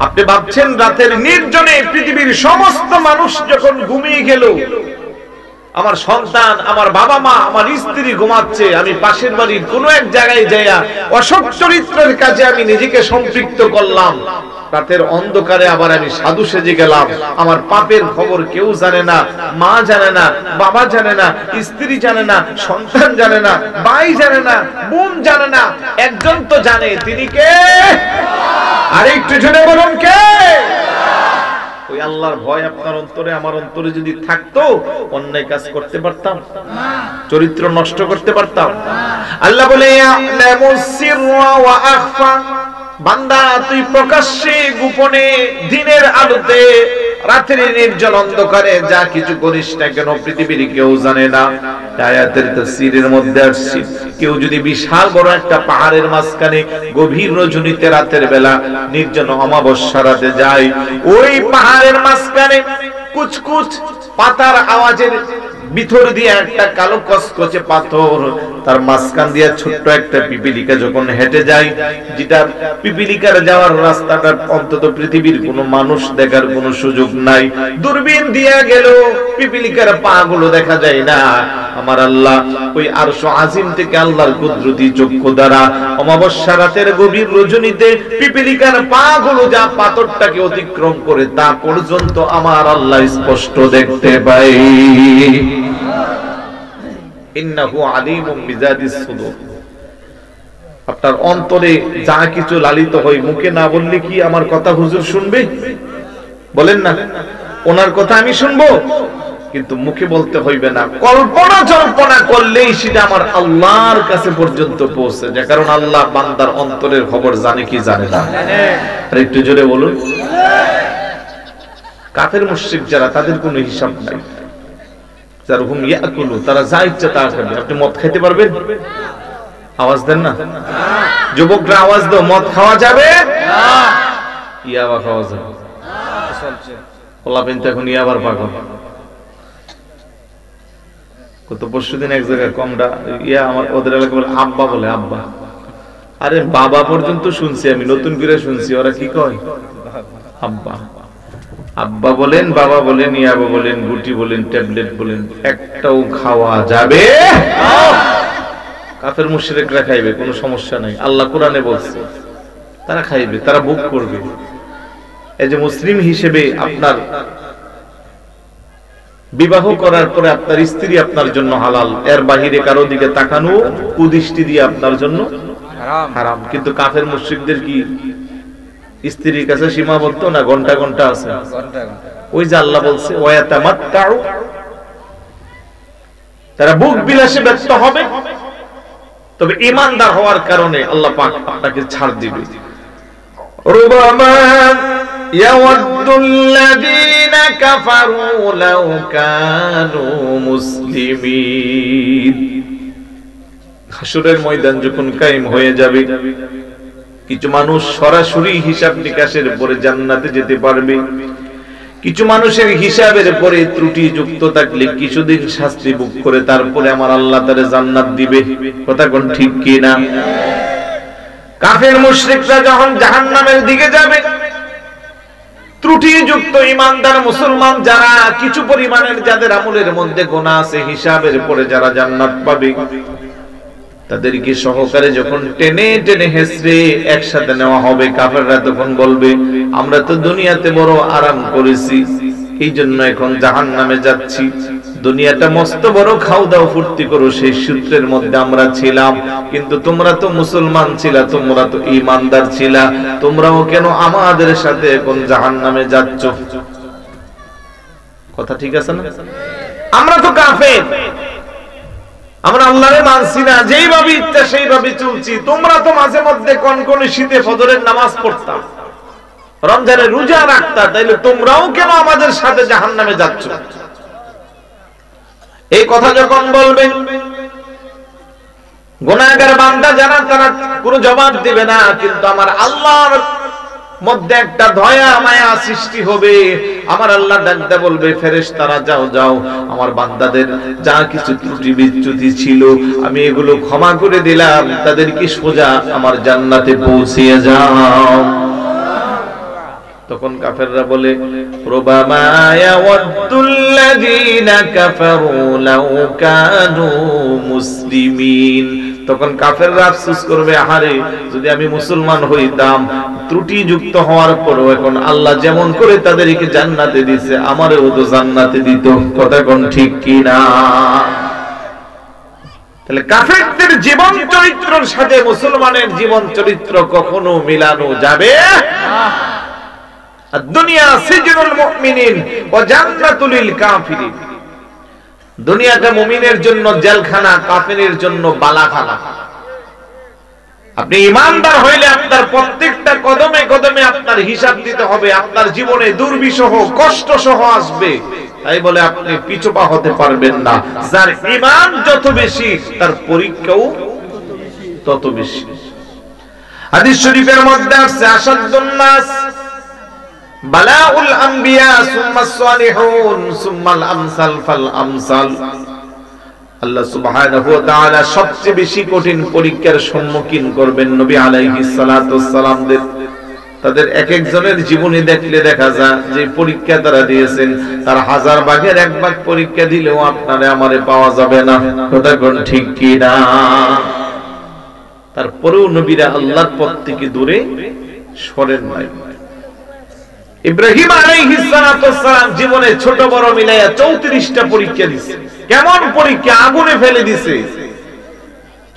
আপনি ভাবছেন রাতের নির্জনে পৃথিবীর সমস্ত মানুষ যখন ঘুমিয়ে গেল, আমার সন্তান, আমার বাবা মা, আমার স্ত্রী ঘুমাচ্ছে, আমি পাশের বাড়ির কোন এক জায়গায় যাইয়া অসৎ চরিত্রের কাজে আমি নিজেকে সম্পৃক্ত করলাম, রাতের অন্ধকারে আবার আমি সাধু সেজে গেলাম, আমার পাপের খবর কেউ জানে না, মা জানে না, বাবা জানে না, স্ত্রী জানে না, সন্তান জানে না, ভাই জানে না, বোন জানে না, একজন তো জানে, তিনি কে? আর একটু জোরে বলুন কে? ওই আল্লাহর ভয় আপনার অন্তরে আমার অন্তরে যদি থাকতো, অন্যায় কাজ করতে পারতাম না, চরিত্র নষ্ট করতে পারতাম না। আল্লাহ বলে ইয়ালামুস সিররা ওয়া আখফা, বান্দা তুই প্রকাশ্যে গোপনে দিনের আলোতে রাতের নির্জন অন্ধকারে যা কিছু করিস না কেন পৃথিবীর কেউ জানে না। আয়াতের তাফসীরের মধ্যে আসছে, কেউ যদি বিশাল বড় একটা পাহাড়ের মাঝখানে গভীর রজনীতে রাতের বেলা নির্জন অমাবস্যা রাতে যায়, ওই পাহাড়ের মাঝখানে কুচকুচ পাতার আওয়াজের ভিতর দিয়ে একটা কালো কসকচে পাথর, তার মাঝখান দিয়ে ছোট্ট একটা পিপিলিকা যখন হেঁটে যায়, যেটা পিপিলিকার যাওয়ার রাস্তাটা অন্তত পৃথিবীর কোনো মানুষ দেখার কোনো সুযোগ নাই, দূরবীন দিয়া গেল পিপিলিকার পা গুলো দেখা যায় না। আমার আল্লাহ ওই আরশ আজিম থেকে আল্লাহর কুদরতি চক্ষু দ্বারা অমাবস্যা রাতের গভীর রজনীতে পিপিলিকার পা গুলো যা পাথরটাকে অতিক্রম করে তা পর্যন্ত আমার আল্লাহ স্পষ্ট দেখতে পাই। ইন্নাহু আলিমুম বিযাতিস সুদূর। আপনার অন্তরে যা কিছু লালিত হয়, মুখে না বললে কি আমার কথা হুজুর শুনবে? বলেন না, ওনার কথা আমি শুনবো, কিন্তু মুখে বলতে হইবে না, কল্পনা জল্পনা করলেই সেটা আমার আল্লাহর কাছে পর্যন্ত পৌঁছে যায়, কারণ আল্লাহ বান্দার অন্তরের খবর জানে কি জানে না? আর একটু জোরে বলুন। কাফের মুশরিক যারা, তাদের কোনো হিসাব নাই। যারহুম ইয়াকুলু, তারা যা ইচ্ছা তা খাবে। আপনি মদ খেতে পারবেন? আওয়াজ দেন না, যুবকরা আওয়াজ দাও, মদ খাওয়া যাবে না, ইয়াবা খাওয়া যাবে। পোলাপেন তো এখন ইয়াবার পাগল। কত পরশুদিন এক জায়গায় কমডা ইয়া, আমার ওদের এলাকা বলে আব্বা, বলে আব্বা। আরে বাবা পর্যন্ত শুনছি আমি, নতুন করে শুনছি ওরা কি কয় আব্বা। আব্বা বলেন, বাবা বলেন, ইয়াবা বলেন, গুটি বলেন, ট্যাবলেট বলেন, একটাও খাওয়া যাবে। কাফের মুশরিকরা খাইবে, কোনো সমস্যা নাই, আল্লাহ কোরআনে বলছে তারা খাইবে, তারা ভোগ করবে। এই যে মুসলিম হিসেবে আপনার বিবাহ করার পরে আপনার স্ত্রী আপনার জন্য হালাল, এর বাহিরে কারো দিকে তাকানো কুদৃষ্টি দিয়ে আপনার জন্য হারাম। কিন্তু কাফের মুশরিকদের কি স্ত্রীর কাছে সীমাবদ্ধ না? ঘন্টা ঘন্টা আছে। ওই যে আল্লাহ বলছে ওয়ায়াতামাত্তাউ, তারা ভোগ বিলাসে ব্যস্ত হবে, তবে ঈমানদার হওয়ার কারণে আল্লাহ পাক আপনাকে ছাড় দিবে। রুবামা ইয়াওয়াদ্দুল্লাযীনা কাফারু লাউ কানু মুসলিমিন। হাসরের ময়দান যখন কায়েম হয়ে যাবে, কিছু মানুষ সরাসরি হিসাব নিকাশের পরে জান্নাতে যেতে পারবে, কিছু মানুষের হিসাবের পরে ত্রুটি যুক্ত থাকলে কিছুদিন শাস্তি ভোগ করে তারপরে আমার আল্লাহ তারে জান্নাত দিবে। কথা কোন ঠিক কি না? কাফের মুশরিকরা যখন জাহান্নামের দিকে যাবে, ত্রুটি যুক্ত ঈমানদার মুসলমান যারা কিছু পরিমাণের যাদের আমলের মধ্যে গুনাহ আছে, হিসাবের পরে যারা জান্নাত পাবে, তাদেরকে সহকারে যখন টেনে টেনে হেসড়ে একসাথে নেওয়া হবে, কাফেররা তখন বলবে আমরা তো দুনিয়াতে বড় আরাম করেছি, এই জন্য এখন জাহান্নামে যাচ্ছি। দুনিয়াটা মস্ত বড় খাও দাও ফুর্তি করো, সেই সূত্রের মধ্যে আমরা ছিলাম, কিন্তু তোমরা তো মুসলমান ছিলা, তোমরা তো ঈমানদার ছিলা, তোমরাও কেন আমাদের সাথে এখন জাহান্নামে যাচ্ছ? কথা ঠিক আছে না? আমরা তো কাফের, আমরা আল্লাহরে মানছি না, যেইভাবে ইচ্ছা সেইভাবে চলছি। তোমরা তো মাঝে মধ্যে কনকনে শীতে ফজরের নামাজ পড়তা, রমজানের রোজা রাখতা, তাইলে তোমরাও কেন আমাদের সাথে জাহান্নামে যাচ্ছ? এই কথা যখন বলবেন, গুনাহগার বান্দা যারা তারা কোনো জবাব দিবে না, কিন্তু আমার আল্লাহর মধ্যে একটা দয়া মায়া সৃষ্টি হবে। আমার আল্লাহ ডাকতে বলবে ফেরেশতারা যাও যাও, আমার বান্দাদের যা কিছু ত্রুটি বিচ্যুতি ছিল আমি এগুলো ক্ষমা করে দিলাম, তাদেরকে সোজা আমার জান্নাতে পৌঁছিয়ে যাও। তখন কাফেররা বলে রুবামা ইয়াওয়াদ্দুল্লাযীনা কাফারু লাউ কানু মুসলিমিন। তখন কাফেররা আফসোস করবে, আহারে যদি আমি মুসলমান হইতাম, ত্রুটি যুক্ত হওয়ার পরও এখন আল্লাহ যেমন করে তাদেরকে জান্নাতে দিয়েছে আমারও তো জান্নাতে দিত। কথা কোন ঠিক কি না? তাহলে কাফেরদের জীবন চরিত্রের সাথে মুসলমানের জীবন চরিত্র কখনো মিলানো যাবে না। দুনিয়া সিজনুল মুমিনিন ওয়া জান্নাতুল লিল কাফিরিন। দুনিয়াটা মুমিনের জন্য জেলখানা, কাফেরের জন্য বালাখানা। আপনি ঈমানদার হইলে আপনার প্রত্যেকটা কদমে কদমে আপনার হিসাব দিতে হবে, আপনার জীবনে দুর্বিষহ কষ্ট সহ আসবে, তাই বলে আপনি পিছপা হতে পারবেন না। যার ঈমান যত বেশি তার পরীক্ষাও তত বেশি। হাদিস শরীফের মধ্যে আছে আশাদুন নাস বালাউল আম্বিয়া সুম্মাস সালিহুন সুম্মাল আমসাল ফাল আমসাল। আল্লাহ সুবহানাহু ওয়া তাআলা সবচেয়ে বেশি কঠিন পরীক্ষার সম্মুখীন করবেন নবী আলাইহিস সালাতু ওয়াস সালামদের। তাদের এক একজনের জীবনী দেখলে দেখা যায় যে পরীক্ষা তারা দিয়েছেন, তার 1000 ভাগের 1 ভাগ পরীক্ষা দিলেও আপনারে আমারে পাওয়া যাবে না। কথা কোন ঠিক কি না? তারপরেও নবীরা আল্লাহর পথ থেকে দূরে সরেন নাই। ইব্রাহিম আলাইহিস সালাতু ওয়াস সালাম জীবনে ছোট বড় মিলাইয়া 34টা পরীক্ষা দিয়েছে। কেমন পরীক্ষা? আগুনে ফেলে দিয়েছে,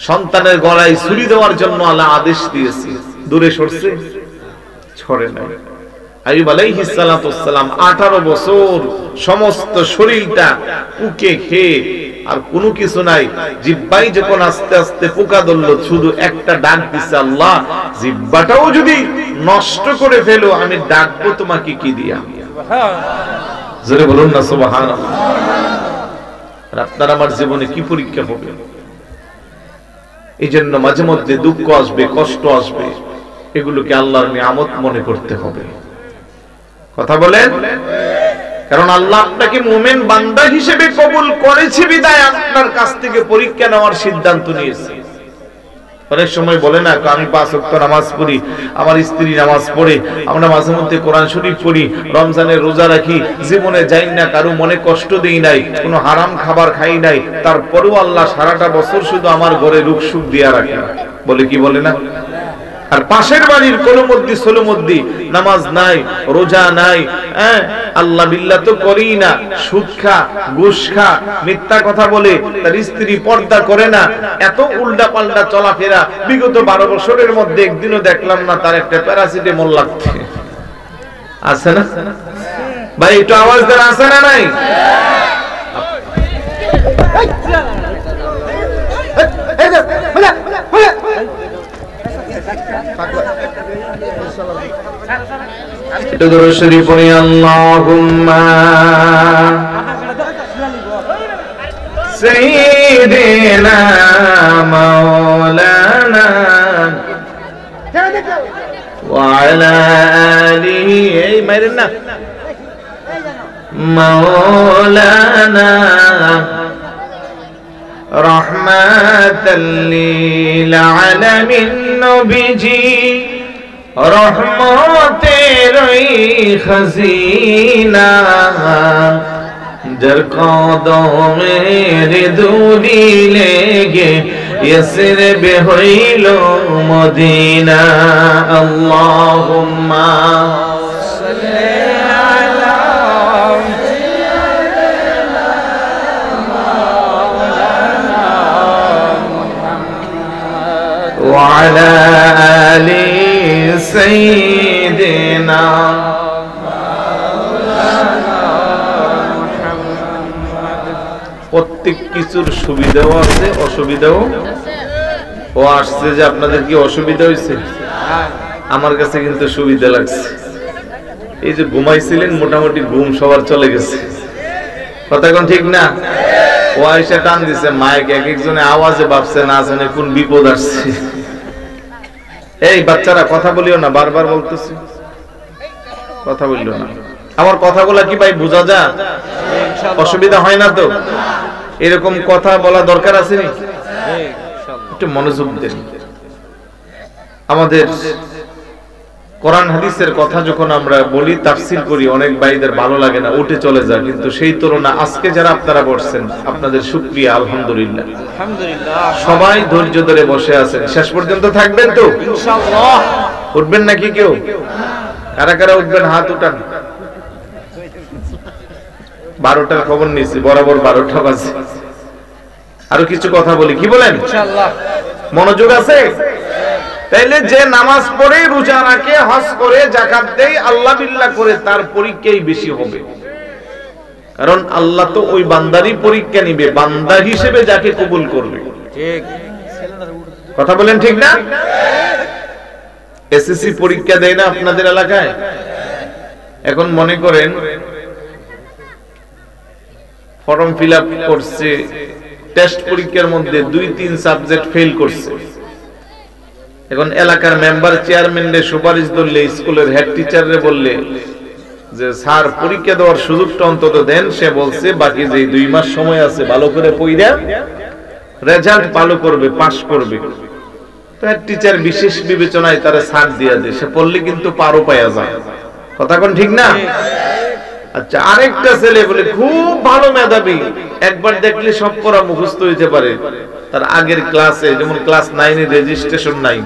সন্তানের গলায় ছুরি দেওয়ার জন্য আল্লাহ আদেশ দিয়েছে, দূরে সরছে? সরে নাই। আইয়ুব আলাইহিস সালাতু ওয়াস সালাম 18 বছর সমস্ত শরীরটা পুকে খেয়ে আর কোনো কিছু নাই, জিহ্বাই যখন আস্তে আস্তে পোকা ধরল, শুধু একটা ডাক দিছে, আল্লাহ জিহ্বাটাও যদি নষ্ট করে ফেলো আমি ডাকবো তোমাকে কি দিয়া? জোরে বলুন না সুবহানাল্লাহ। আর আপনার আমার জীবনে কি পরীক্ষা হবে? এই জন্য মাঝে মধ্যে দুঃখ আসবে, কষ্ট আসবে, এগুলোকে আল্লাহর নিয়ামত মনে করতে হবে। কথা বলেন? কারণ আল্লাহ আপনাকে মুমিন বান্দা হিসেবে কবুল করেছে বিদায় আপনার কাছ থেকে পরীক্ষা নেওয়ার সিদ্ধান্ত নিয়েছে। অনেক সময় বলে না, আমি 5 ওয়াক্ত নামাজ পড়ি, আমার স্ত্রী নামাজ পড়ে, আমরা মাঝে মধ্যে কোরআন শরীফ পড়ি, রমজানের রোজা রাখি, জীবনে যাই না কারো মনে কষ্ট দেই নাই, কোনো হারাম খাবার খাই নাই, তারপরেও আল্লাহ সারাটা বছর শুধু আমার ঘরে রুখ সুখ দিয়া রাখে। বলে কি বলে না? আর পাশের বাড়ির কোলমদ্দি সোলমদ্দি নামাজ নাই, রোজা নাই, আল্লাহ বিল্লাহ তো করেই না, সুদ খা, ঘুষ খা, মিথ্যা কথা বলে, তার স্ত্রী পর্দা করে না, এত উল্টা পাল্টা চলাফেরা, বিগত 12 বছরের মধ্যে একদিনও দেখলাম না তার একটা প্যারাসিটামল লাগছে। আছে না ভাই? একটু আওয়াজ দেন, আছে না নাই? এটা দরুদ শরীফ পড়ি, আল্লাহুম্মা সাইয়্যিদিনা মাওলানা ওয়া আলা আলিহি, এই মাইরেন না, মাওলানা রাহমাতাল লিল আলামিন, নবীজি রহমতের খজিনা, যার কদমের ধুলি লেগে ইয়াসরিব হইল মদিনা। আল্লাহুম্মা সাল্লি আলা মাওলানা মুহাম্মদ ওয়া আলা আলি সাইয়্যিদিনা মাওলানা মুহাম্মদ। প্রত্যেক কিছুর সুবিধাও আছে, অসুবিধাও ও আসছে। যে আপনাদের কি অসুবিধা হয়েছে? আমার কাছে কিন্তু সুবিধা লাগছে। এই যে ঘুমাইছিলেন, মোটামুটি ঘুম সবার চলে গেছে, কথা কোন ঠিক না? ও আয়সা টান দিছে মাইক, এক একজনে আওয়াজে ভাবছে না জানে কোন বিপদ আসছে। এই বাচ্চারা কথা বলিও না, বারবার বলতেছি কথা বলিও না। আমার কথাগুলা কি ভাই বোঝা যায়? অসুবিধা হয় না তো? এরকম কথা বলা দরকার আছে নি? একটু মনোযোগ দেন। আমাদের কোরআন হাদিসের কথা যখন আমরা বলি, তাফসীর করি, অনেক ভাইদের ভালো লাগে না, উঠে চলে যায়। কিন্তু সেই তুলনা আজকে যারা আপনারা বসছেন, আপনাদের শুকরিয়া, আলহামদুলিল্লাহ। সবাই ধৈর্য ধরে বসে আছেন, শেষ পর্যন্ত থাকবেন তো ইনশাআল্লাহ? উঠবেন নাকি কেউ? কারা কারা উঠবেন হাত উঠান। 12টার খবর নিয়েছি, বরাবর 12টা বাজে। আরো কিছু কথা বলি, কি বলেন? ইনশাআল্লাহ মনোযোগ আছে? তাইলে যে নামাজ পড়ে, রোজা রাখে, হজ করে, যাকাত দেয়, আল্লাহ বিল্লাহ করে, তার পরীক্ষাই বেশি হবে। কারণ আল্লাহ তো ওই বান্দারই পরীক্ষা নিবে, বান্দা হিসেবে যাকে কবুল করবে। ঠিক কথা বলেন, ঠিক না? এসএসসি পরীক্ষা দেয় না আপনাদের এলাকায়? এখন মনে করেন ফর্ম ফিল আপ করছে, টেস্ট পরীক্ষার মধ্যে 2-3 সাবজেক্ট ফেল করছে। এখন এলাকার মেম্বার চেয়ারম্যানের সুপারিশ ধরলে, স্কুলের হেড টিচারে বললে যে স্যার পরীক্ষা দেওয়ার সুযোগটা অন্তত দেন। সে বলছে বাকি যে 2 মাস সময় আছে, ভালো করে পড়া রেজাল্ট ভালো করবে, পাস করবে। তো হেড টিচার বিশেষ বিবেচনায় তারে ছাড় দিয়ে দেয়, সে পড়লে কিন্তু পারও পাওয়া যায়। কথা কোন ঠিক না? আচ্ছা, আরেকটা ছেলে বলে খুব ভালো মেধাবী, একবার দেখলে সব পড়া মুখস্থ হইতে পারে। তার আগের ক্লাসে, যেমন ক্লাস 9 এর রেজিস্ট্রেশন নাই,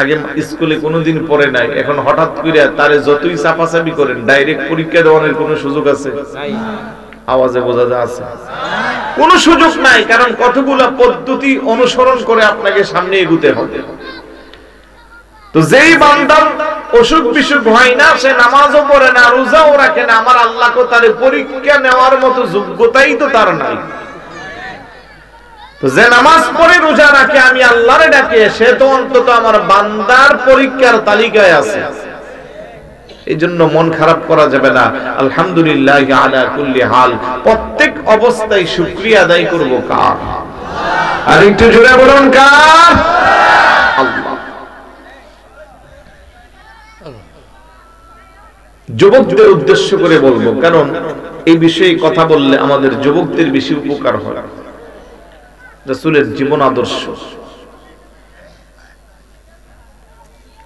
আগে স্কুলে কোনোদিন পড়ে নাই, এখন হঠাৎ করে তারে যতই চাপাচাপি করেন, ডাইরেক্ট পরীক্ষা দেওয়ার কোনো সুযোগ আছে? আওয়াজে বোঝা যাচ্ছে কোনো সুযোগ নাই। কারণ কতগুলো পদ্ধতি অনুসরণ করে আপনাকে সামনে এগোতে হবে। তো যেই বান্দা অসুখ বিসুখ হয় না, সে নামাজও পড়ে না, রোজাও রাখে না, আমার আল্লাহকে তার পরীক্ষা নেওয়ার মতো যোগ্যতাই তো তার নাই। তো যে নামাজ পড়ে, রোজা রাখে, আমি আল্লাহরে ডাকে, সে তো অন্তত আমার বান্দার পরীক্ষার তালিকায় আছে। এই জন্য মন খারাপ করা যাবে না। আলহামদুলিল্লাহ আলা কুল্লি হাল, প্রত্যেক অবস্থায় শুকরিয়া আদায় করব কার? আর একটু জোরে বলুন, কার? আল্লাহ। যুবকদের উদ্দেশ্য করে বলবো, কারণ এই বিষয়ে কথা বললে আমাদের যুবকদের বেশি উপকার হয়। রাসূলের জীবন আদর্শ,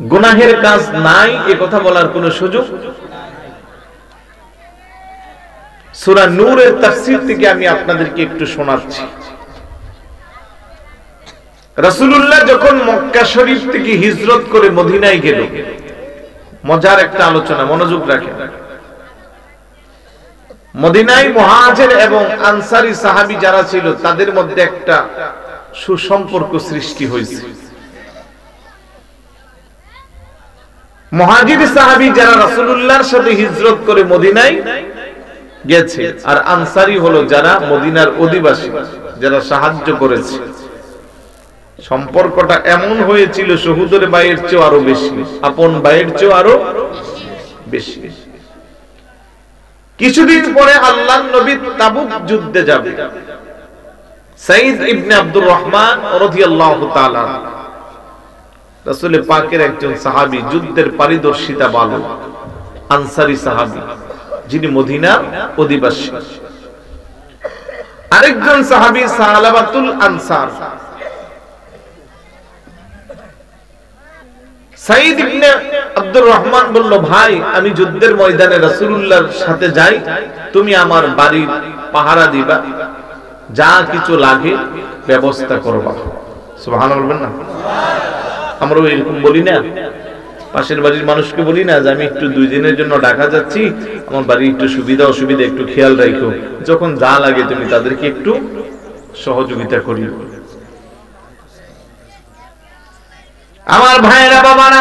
গুনাহের কাজ নাই এ কথা বলার কোনো সুযোগ। সূরা নূরের তাফসীর থেকে আমি আপনাদেরকে একটু শোনাচ্ছি। রাসূলুল্লাহ যখন মক্কা শরীফ থেকে হিজরত করে মদিনায় গেল, মজার একটা আলোচনা, মনোযোগ রাখেন। মদিনায় মুহাজির এবং আনসারী সাহাবী যারা ছিল তাদের মধ্যে একটা সুসম্পর্ক সৃষ্টি হয়েছে। মুহাজির সাহাবী যারা রাসূলুল্লাহর সাথে হিজরত করে মদিনায় গেছে, আর আনসারী হলো যারা মদিনার অধিবাসী, যারা সাহায্য করেছে। সম্পর্কটা এমন হয়েছিল সহোদর ভাইয়ের চেয়ে আরো বেশি, আপন ভাইয়ের চেয়ে আরো বেশি। কিছুদিন পরে আল্লাহর নবী তাবুক যুদ্ধে যাবে। সাঈদ ইবনে আব্দুর রহমান রাদিয়াল্লাহু তাআলা রাসূল পাকের একজন সাহাবী, যুদ্ধের পারদর্শিতা ভালো, আনসারী সাহাবী, যিনি মদিনার অধিবাসী। আরেকজন সাহাবী সালাবাতুল আনসার। সাঈদ ইবনে আব্দুর রহমান বলল, ভাই আমি যুদ্ধের ময়দানে রাসূলুল্লাহর সাথে যাই, তুমি আমার বাড়ির পাহারা দিবা, যা কিছু লাগে ব্যবস্থা করবা। সুবহানাল্লাহ বলবেন না? আমরা এরকম বলি না, পাশের বাড়ির মানুষকে বলি না যে আমি একটু 2 দিনের জন্য ঢাকা যাচ্ছি, আমার বাড়ির একটু সুবিধা অসুবিধা একটু খেয়াল রাখো, যখন যা লাগে তুমি তাদেরকে একটু সহযোগিতা করিও। আমার ভাইরা বাবারা,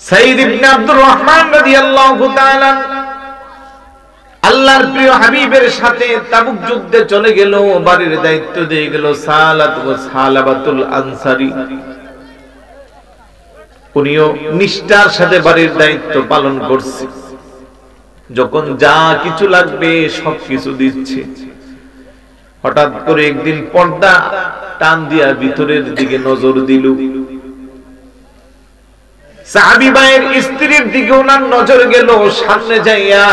সাঈদ ইবনে আব্দুর রহমান রাদিয়াল্লাহু তাআলা আল্লাহর প্রিয় হাবিবের সাথে তাবুক যুদ্ধে চলে গেল, বাড়ির দায়িত্ব দিয়ে গেল সালাবাতুল আনসারী। উনিও নিষ্ঠার সাথে বাড়ির দায়িত্ব পালন করছে, যখন যা কিছু লাগবে সবকিছু দিচ্ছে। হঠাৎ করে একদিন পর্দা টান দিয়া ভিতরের দিকে নজর দিল। সাহাবী ভাইয়ের স্ত্রীর দিকে ওনার নজর গেল। সামনে যাইয়া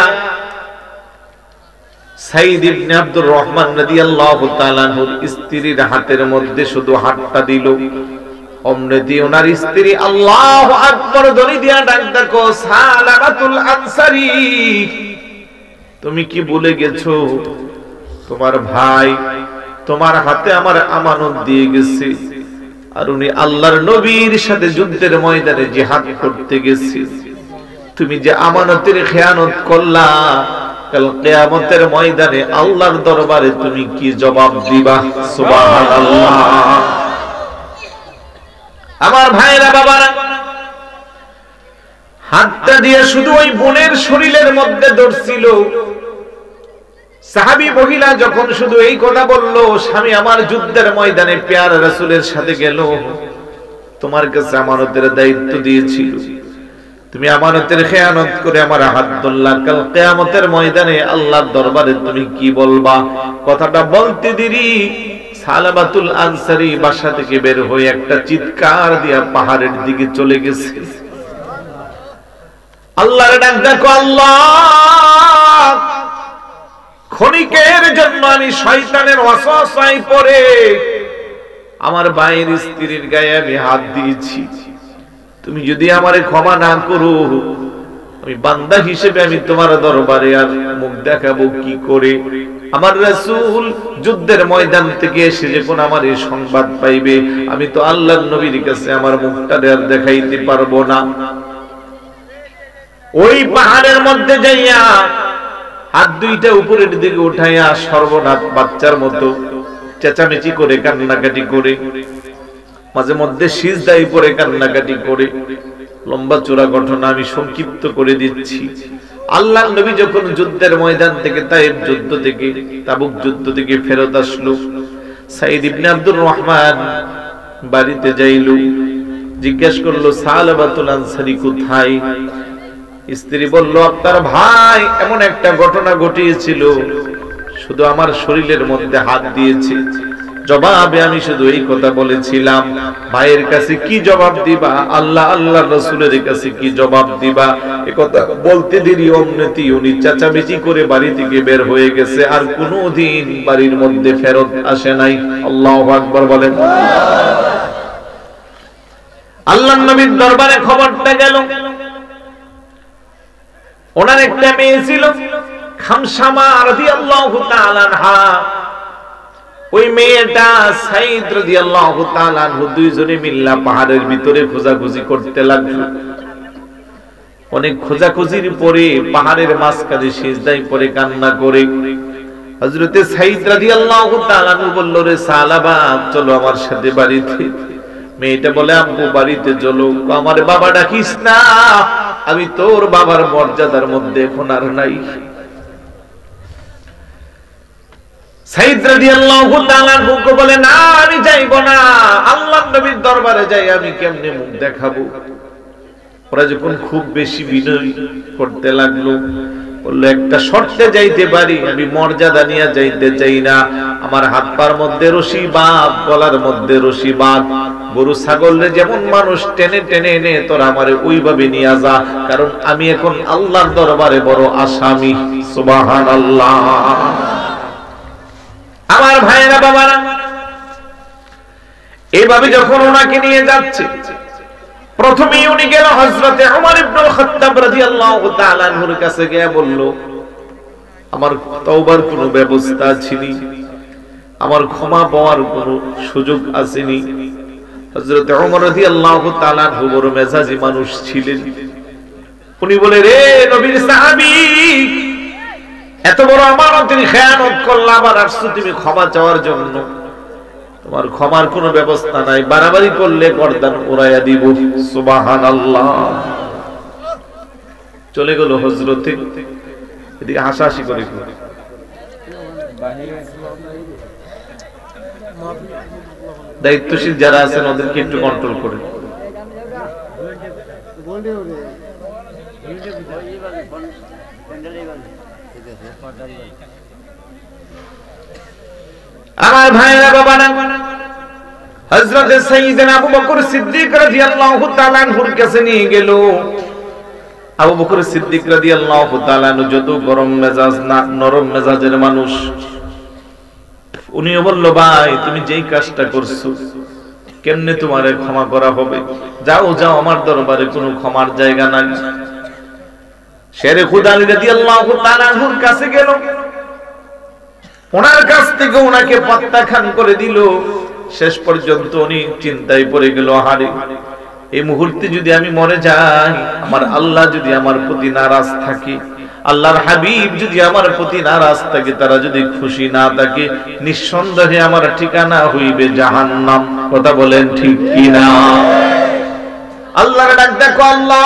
সাঈদ ইবনে আব্দুর রহমান রাদিয়াল্লাহু তাআলা আনহুর স্ত্রীর হাতের মধ্যে শুধু হাতটা দিল। অমনে দিয়ে ওনার স্ত্রী আল্লাহু আকবার ধ্বনি দিয়া ডাক দেখো, সালাবাতুল আনসারী, তুমি কি ভুলে গেছো তোমার ভাই তোমার হাতে আমার আমানত দিয়ে গেছে, আর উনি আল্লাহর নবীর সাথে যুদ্ধের ময়দানে জিহাদ করতে গেছে। তুমি যে আমানতের খেয়ানত করলা, কাল কিয়ামতের ময়দানে আল্লাহর দরবারে তুমি কি জবাব দিবা? সুবহানাল্লাহ। আমার ভাইরা বাবারা, হাতটা দিয়ে শুধু ওই বোনের শরীরের মধ্যে ধরছিল। সাহাবী মহিলা যখন শুধু এই কথা বলল, স্বামী আমার যুদ্ধের ময়দানে প্যারা রাসূলের সাথে গেল, তোমার কাছে আমানতের দায়িত্ব দিয়েছিল, তুমি আমানতের খেয়ানত করে আমার হাত ধরলা, কাল কিয়ামতের ময়দানে আল্লাহর দরবারে তুমি কি বলবা? কথাটা বলতে দেরি সালাবাতুল আনসারী বাসা থেকে বের হয়ে একটা চিৎকার দিয়া পাহাড়ের দিকে চলে গেছে। আল্লাহর ডাক দেখো, আল্লাহ, ক্ষণিকের জন্য আমি শয়তানের ওয়াসওয়াসায় পড়ে আমার ভাইয়ের স্ত্রীর গায়ে আমি হাত দিয়েছি, তুমি যদি আমারে ক্ষমা না করো, আমি বান্দা হিসেবে আমি তোমার দরবারে আর মুখ দেখাবো কি করে? আমার রাসূল যুদ্ধের ময়দান থেকে এসে যখন আমার এই সংবাদ পাইবে, আমি তো আল্লাহর নবীর কাছে আমার মুখটা আর দেখাইতে পারবো না। ওই পাহাড়ের মধ্যে যাইয়া হাত দুইটা উপরের দিকে উঠাইয়া সর্বনাশ বাচ্চার মতো চেঁচামেচি করে কান্নাকাটি করে, মাঝে মধ্যে সিজদায় পড়ে কান্নাকাটি করে, লম্বা চূড়া ঘটনা আমি সংক্ষিপ্ত করে দিচ্ছি। আল্লাহর নবী যখন যুদ্ধের ময়দান থেকে, তায়েফ যুদ্ধ থেকে, তাবুক যুদ্ধ থেকে ফেরত আসলো, সাঈদ ইবনে আব্দুর রহমান বাড়িতে যাইল, জিজ্ঞাসা করলো সালাবাতুল আনসারী কোথায়? স্ত্রী বলল, আপনার ভাই এমন একটা ঘটনা ঘটিয়েছিল, শুধু আমার শরীরের মধ্যে হাত দিয়েছে। জবাবে আমি শুধু এই কথা বলেছিলাম, ভাইয়ের কাছে কি জবাব দিবা, আল্লাহ আল্লাহর রাসূলের কাছে কি জবাব দিবা? এই কথা বলতে দেরি অমনেতি উনি চেঁচামেচি করে বাড়ি থেকে বের হয়ে গেছে, আর কোনোদিন বাড়ির মধ্যে ফেরত আসে নাই। আল্লাহু আকবার বলেন। আল্লাহর নবীর দরবারে খবরটা গেল, ওনার একটা মেয়ে ছিল খামসামা রাদিয়াল্লাহু তাআলা আনহা। ওই মেয়েটা সাইদ রাদিয়াল্লাহু তাআলা আনহু দুইজনে মিল্লা পাহাড়ের ভিতরে খোঁজাখুঁজি করতে লাগলো। অনেক খোঁজাখুঁজির পরে পাহাড়ের মাঝখানে সিজদায় পড়ে কান্না করে হযরতে সাইদ রাদিয়াল্লাহু তাআলা আনহু বলল, রে সালাবা চলো আমার সাথে বাড়িতে। মেয়েটা বলে, আব্বু বাড়িতে চলো। আমার বাবা ডাকিস না, আমি তোর বাবার মর্যাদার মধ্যে এখন আর নাই। সাইদ রাদিয়াল্লাহু তাআলা আনহু বলে, না আমি যাইব না, আল্লাহর নবীর দরবারে যাই আমি কেমনে মুখ দেখাবো। ওরা যখন খুব বেশি বিনয় করতে লাগলো, বললো একটা শর্তে যাইতে পারি, আমি মর্যাদা নিয়ে যাইতে চাই না। আমার হাত পার মধ্যে রশি বাঁধ, গলার মধ্যে রশি বাঁধ, গরু ছাগলরে যেমন মানুষ টেনে টেনে এনে তোরা আমারে ওইভাবে নিয়ে যা, কারণ আমি এখন আল্লাহর দরবারে বড় আসামি। সুবহানাল্লাহ। আমার ভাইরা বাবারা, এইভাবে যখন ওনাকে নিয়ে যাচ্ছে, প্রথমে উনি গেল হযরতে ওমর ইবনুল খাত্তাব রাদিয়াল্লাহু তাআলা আনহুর কাছে গিয়ে বলল, আমার তওবার কোনো ব্যবস্থা আছেনি, আমার ক্ষমা পাওয়ার কোনো সুযোগ আসেনি। হযরতে ওমর রাদিয়াল্লাহু তাআলা আনহু বড় মেজাজি মানুষ ছিলেন। উনি বলে, রে নবীর সাহাবী, এত বড় আমানতের খেয়ানত করলা, আবার আসছো তুমি ক্ষমা চাওয়ার জন্য? তোমার ক্ষমার কোনো ব্যবস্থা নাই, বাড়াবাড়ি করলে গর্দান উড়াইয়া দিব। সুবহানাল্লাহ। চলে গেল হযরতে, এদিকে হাসাহাসি করে দায়িত্বশীল যারা আছেন ওদেরকে একটু কন্ট্রোল করে। আমার ভাইরা বাবারা, হযরত সাইয়েদনা আবু বকর সিদ্দিক রাদিয়াল্লাহু তাআলা আনহুর কাছে নিয়ে গেল। আবু বকর সিদ্দিক রাদিয়াল্লাহু তাআলা আনহু যত গরম মেজাজ না, নরম মেজাজের মানুষ, উনিও বলল, ভাই তুমি যেই কাজটা করছো কেমনে তোমারে ক্ষমা করা হবে? যাও যাও, আমার দরবারে কোনো ক্ষমার জায়গা নাই। শেরে খুদা আলী রাদিয়াল্লাহু তাআলা আনহুর কাছে গেল, ওনার কাছ থেকে ওনাকে প্রত্যাখ্যান করে দিল। শেষ পর্যন্ত উনি চিন্তায় পড়ে গেল, হারে এই মুহূর্তে যদি আমি মরে যাই, আমার আল্লাহ যদি আমার প্রতি নারাজ থাকে, আল্লাহর হাবিব যদি আমার প্রতি নারাজ থাকে, তারা যদি খুশি না থাকে, নিঃসন্দেহে আমার ঠিকানা হইবে জাহান্নাম। কথা বলেন ঠিক কিনা? আল্লাহর ডাক দেখো, আল্লাহ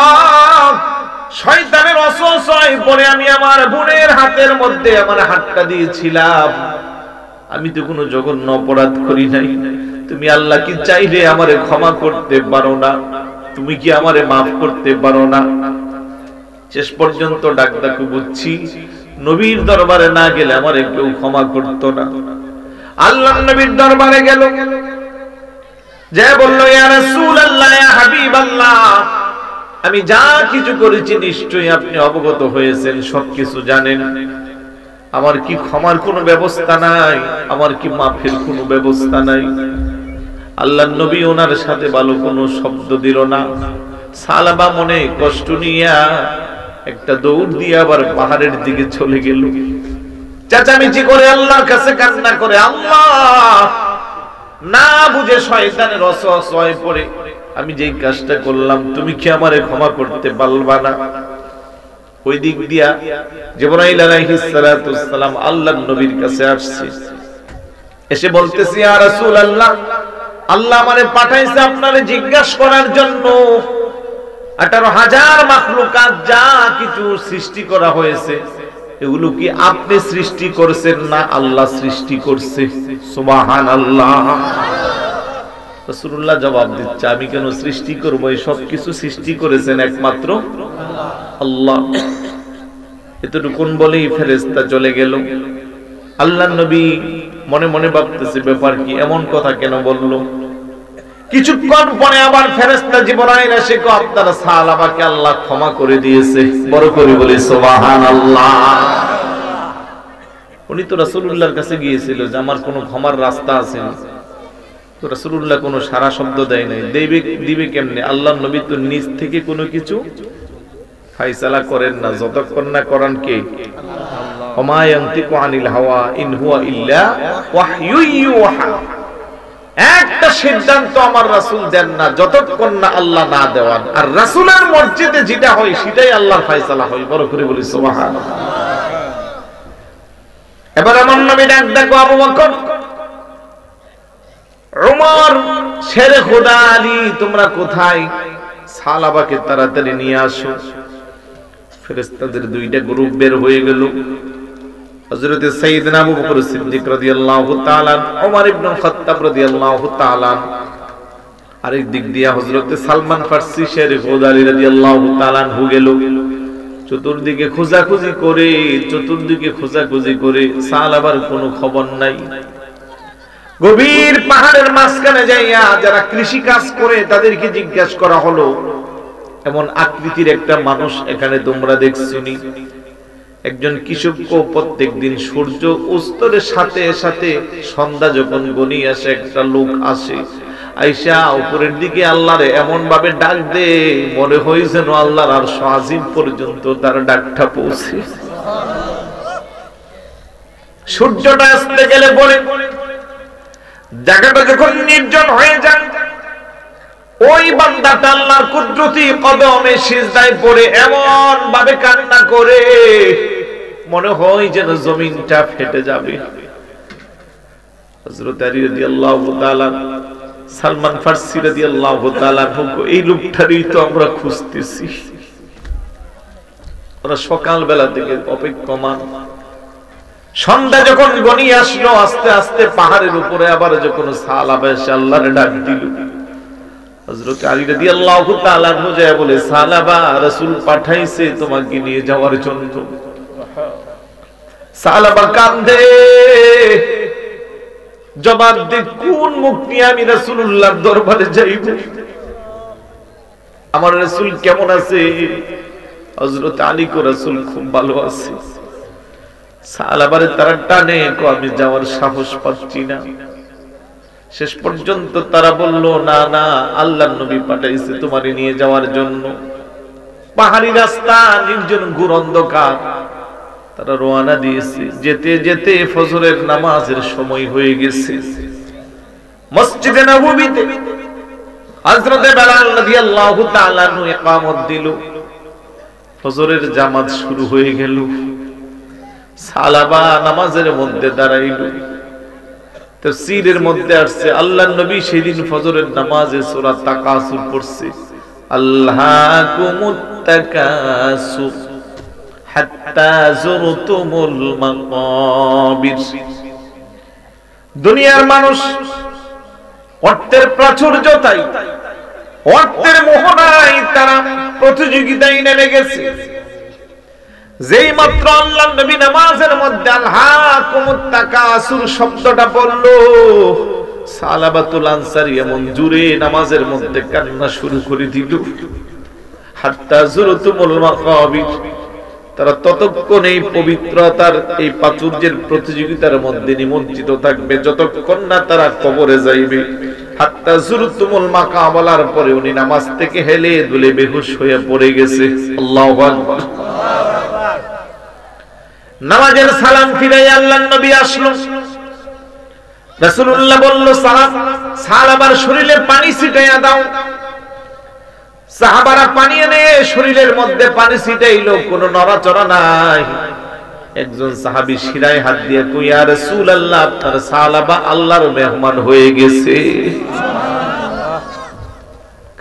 শয়তানের ওয়াসওয়াসায় পড়ে আমি আমার বোনের হাতের মধ্যে আমার হাতটা দিয়েছিলাম, আমি তো কোনো জঘন্য অপরাধ করি নাই। তুমি আল্লাহ কি চাইলে আমারে ক্ষমা করতে পারো না? তুমি কি আমারে মাফ করতে পারো না? শেষ পর্যন্ত ডাক ডাকু বুঝছি, নবীর দরবারে না গেলে আমারে কেউ ক্ষমা করতো না। আল্লাহর নবীর দরবারে গেল, যে বলল, ইয়া রাসূলুল্লাহ, ইয়া হাবিবাল্লাহ, আমি যা কিছু করেছি নিশ্চয়ই আপনি অবগত হয়েছেন, সবকিছু জানেন। আমার কি ক্ষমার কোনো ব্যবস্থা নাই? আমার কি মাফের কোনো ব্যবস্থা নাই? আল্লাহর নবী ওনার সাথে ভালো কোনো শব্দ দিল না। সালাবা মনে কষ্ট নিয়া একটা দৌড় দিয়ে আবার পাহাড়ের দিকে চলে গেল, চেঁচামেচি করে আল্লাহর কাছে কান্না করে, আল্লাহ না বুঝে শয়তানের ওয়াসওয়াসায় পড়ে আমি যেই কাজটা করলাম, তুমি কি আমারে ক্ষমা করতে পারবা না? ওই দিক দিয়া জিবরাইল আলাইহিস সালাতু সালাম আল্লাহর নবীর কাছে আসছে, এসে বলতেছে, ইয়া রাসূলুল্লাহ, আল্লাহ আমারে পাঠাইছে আপনারে জিজ্ঞাসা করার জন্য, 18,000 মাখলুকাত যা কিছু সৃষ্টি করা হয়েছে, এগুলো কি আপনি সৃষ্টি করেছেন না আল্লাহ সৃষ্টি করছে? সুবহানাল্লাহ। রাসূলুল্লাহ জবাব দিচ্ছে, আমি কেন সৃষ্টি করব? এই সব কিছু সৃষ্টি করেছেন একমাত্র আল্লাহ। এতটুকুন বলেই ফেরেশতা চলে গেল। আল্লাহর নবী মনে মনে ভাবতেছে, ব্যাপার কি, এমন কথা কেন বলল? কিছুক্ষণ পরে আবার ফেরেশতা জিবরাইল এসে কয়, আপনার সাহাবাকে আল্লাহ ক্ষমা করে দিয়েছে। বড় করে বলি সুবহানাল্লাহ। উনি তো রাসূলুল্লাহর কাছে গিয়েছিল যে আমার কোনো ক্ষমার রাস্তা আছে না, তো রাসূলুল্লাহ কোনো সারা শব্দ দেয় নাই। দিবে কেমনে? আল্লাহর নবী তো নিজ থেকে কোনো কিছু ফায়সালা করেন না, যতক্ষণ না করান কে? ওমা ইয়ানতিকু আনিল হাওয়া ইন হুয়া ইল্লা ওয়াহয়ু ইউহা। একটা সিদ্ধান্ত আমার রাসূল দেন না যতক্ষণ না আল্লাহ না দেওয়ান। আর রাসূলের মর্জিতে যেটা হয় সেটাই আল্লাহর ফয়সালা হয়। বড় করে বলি সুবহানাল্লাহ। এবার আমার নবী ডাক দেখো আবু বকর, উমর, শেরে খোদা আলী, তোমরা কোথায়? সাহাবাকে তাড়াতাড়ি নিয়ে আসো। ফেরেশতাদের দুইটা গ্রুপ বের হয়ে গেল। হযরত সাইয়েদনা আবু বকর সিদ্দিক রাদিয়াল্লাহু তাআলা, ওমর ইবনে খাত্তাব রাদিয়াল্লাহু তাআলা, আরেক দিক দিয়ে হযরত সালমান ফারসি শেরে খোদা আলী রাদিয়াল্লাহু তাআলা গেল। চতুর্দিকে খোঁজাখুঁজি করে সাহাবার কোনো খবর নাই। গভীর পাহাড়ের মাঝখানে যাইয়া যারা কৃষি কাজ করে তাদেরকে জিজ্ঞাসা করা হলো, এমন আকৃতির একটা মানুষ এখানে তোমরা দেখছনি? একজন কৃষককে প্রত্যেকদিন সূর্য উত্তরের সাথে সাথে সন্ধ্যা যখন গনিয়ে আসে একটা লোক আসে, আইসা উপরের দিকে আল্লাহরে এমন ভাবে ডাক দে মনে হয় যেন আল্লাহর আরশ আজিম পর্যন্ত তার ডাকটা পৌঁছে। সূর্যটা আসতে গেলে বলে জায়গাটা যখন নির্জন হয়ে যায়, ওই বান্দাটা আল্লাহর কুদরতি কদমে সিজদায় পড়ে এমন ভাবে কান্না করে মনে হয় যেন জমিনটা ফেটে যাবে। হযরত আলী রাদিয়াল্লাহু তাআলা, সালমান ফারসি রাদিয়াল্লাহু তাআলা, এই লোকটারই তো আমরা খুঁজতেছি। ওরা সকাল বেলা থেকে অপেক্ষমান। সন্ধ্যা যখন গনিয়ে আসলো, আস্তে আস্তে পাহাড়ের উপরে আবার যখন সাহাবা এসে আল্লাহর ডাক দিল, হযরত আলী রাদিয়াল্লাহু তাআলা বুঝায়া বলে, সাহাবা, রাসূল পাঠাইছে তোমাকে নিয়ে যাওয়ার জন্য। সাহাবা কান্দে, জবাব দে, কোন মুখ নিয়ে আমি রাসূলুল্লাহর দরবারে যাইব? আমার রাসূল কেমন আছে? হযরত আলী কো রাসূল খুব ভালো আছে। সাহাবারে তারা টানে, আমি যাওয়ার সাহস পাচ্ছি না। শেষ পর্যন্ত তারা বলল, না না, আল্লাহর নবী পাঠাইছে তোমারে নিয়ে যাওয়ার জন্য। পাহাড়ি রাস্তা, নির্জন ঘোর অন্ধকার, তারা রওনা দিয়েছে। যেতে যেতে ফজরের নামাজের সময় হয়ে গেছে। মসজিদে নববীতে হযরত বেলাল রাদিয়াল্লাহু তাআলা ইকামত দিল। ফজরের জামাত শুরু হয়ে গেল। সাহাবা নামাজের মধ্যে দাঁড়াইল। তাফসীরের মধ্যে আসছে আল্লাহর নবী সেদিন ফজরের নামাজে সূরা তাকাসুর পড়ছে, আল্লাকুমুত তাকাসুর হাত্তা যুরতুমুল মাকাবির। দুনিয়ার মানুষ অর্থের প্রাচুর্যতাই, অর্থের মোহনায় তারা প্রতিযোগিতায় নেমে গেছে। যেই মাত্র আল্লাহর নবী নামাজের মধ্যে আলহাকুমুত তাকাসুর শব্দটা বলল, সালাবাতুল আনসারী এমন জোরে নামাজের মধ্যে কান্না শুরু করে দিল। হাত্তা যুরতুমুল মাকাবির, তারা ততক্ষণ এই পবিত্রতার, এই প্রাচুর্যের প্রতিযোগিতার মধ্যে নিমজ্জিত থাকবে যতক্ষণ না তারা কবরে যাইবে। হাত্তা যুরতুমুল মাকাবলার পরে উনি নামাজ থেকে হেলে দুলে বেহুশ হয়ে পড়ে গেছে। আল্লাহু আকবার। নামাজের সালাম ফিরাই আল্লাহর নবী আসলো। রাসূলুল্লাহ বলল, সাহাবার শরীরে পানি ছিটাইয়া দাও। সাহাবারা পানি এনে শরীরের মধ্যে পানি ছিটাইলো, কোনো নড়াচড়া নাই। একজন সাহাবী শিরায় হাত দিয়ে কই, ইয়া রাসূলুল্লাহ, আপনার সাহাবা আল্লাহর মেহমান হয়ে গেছে।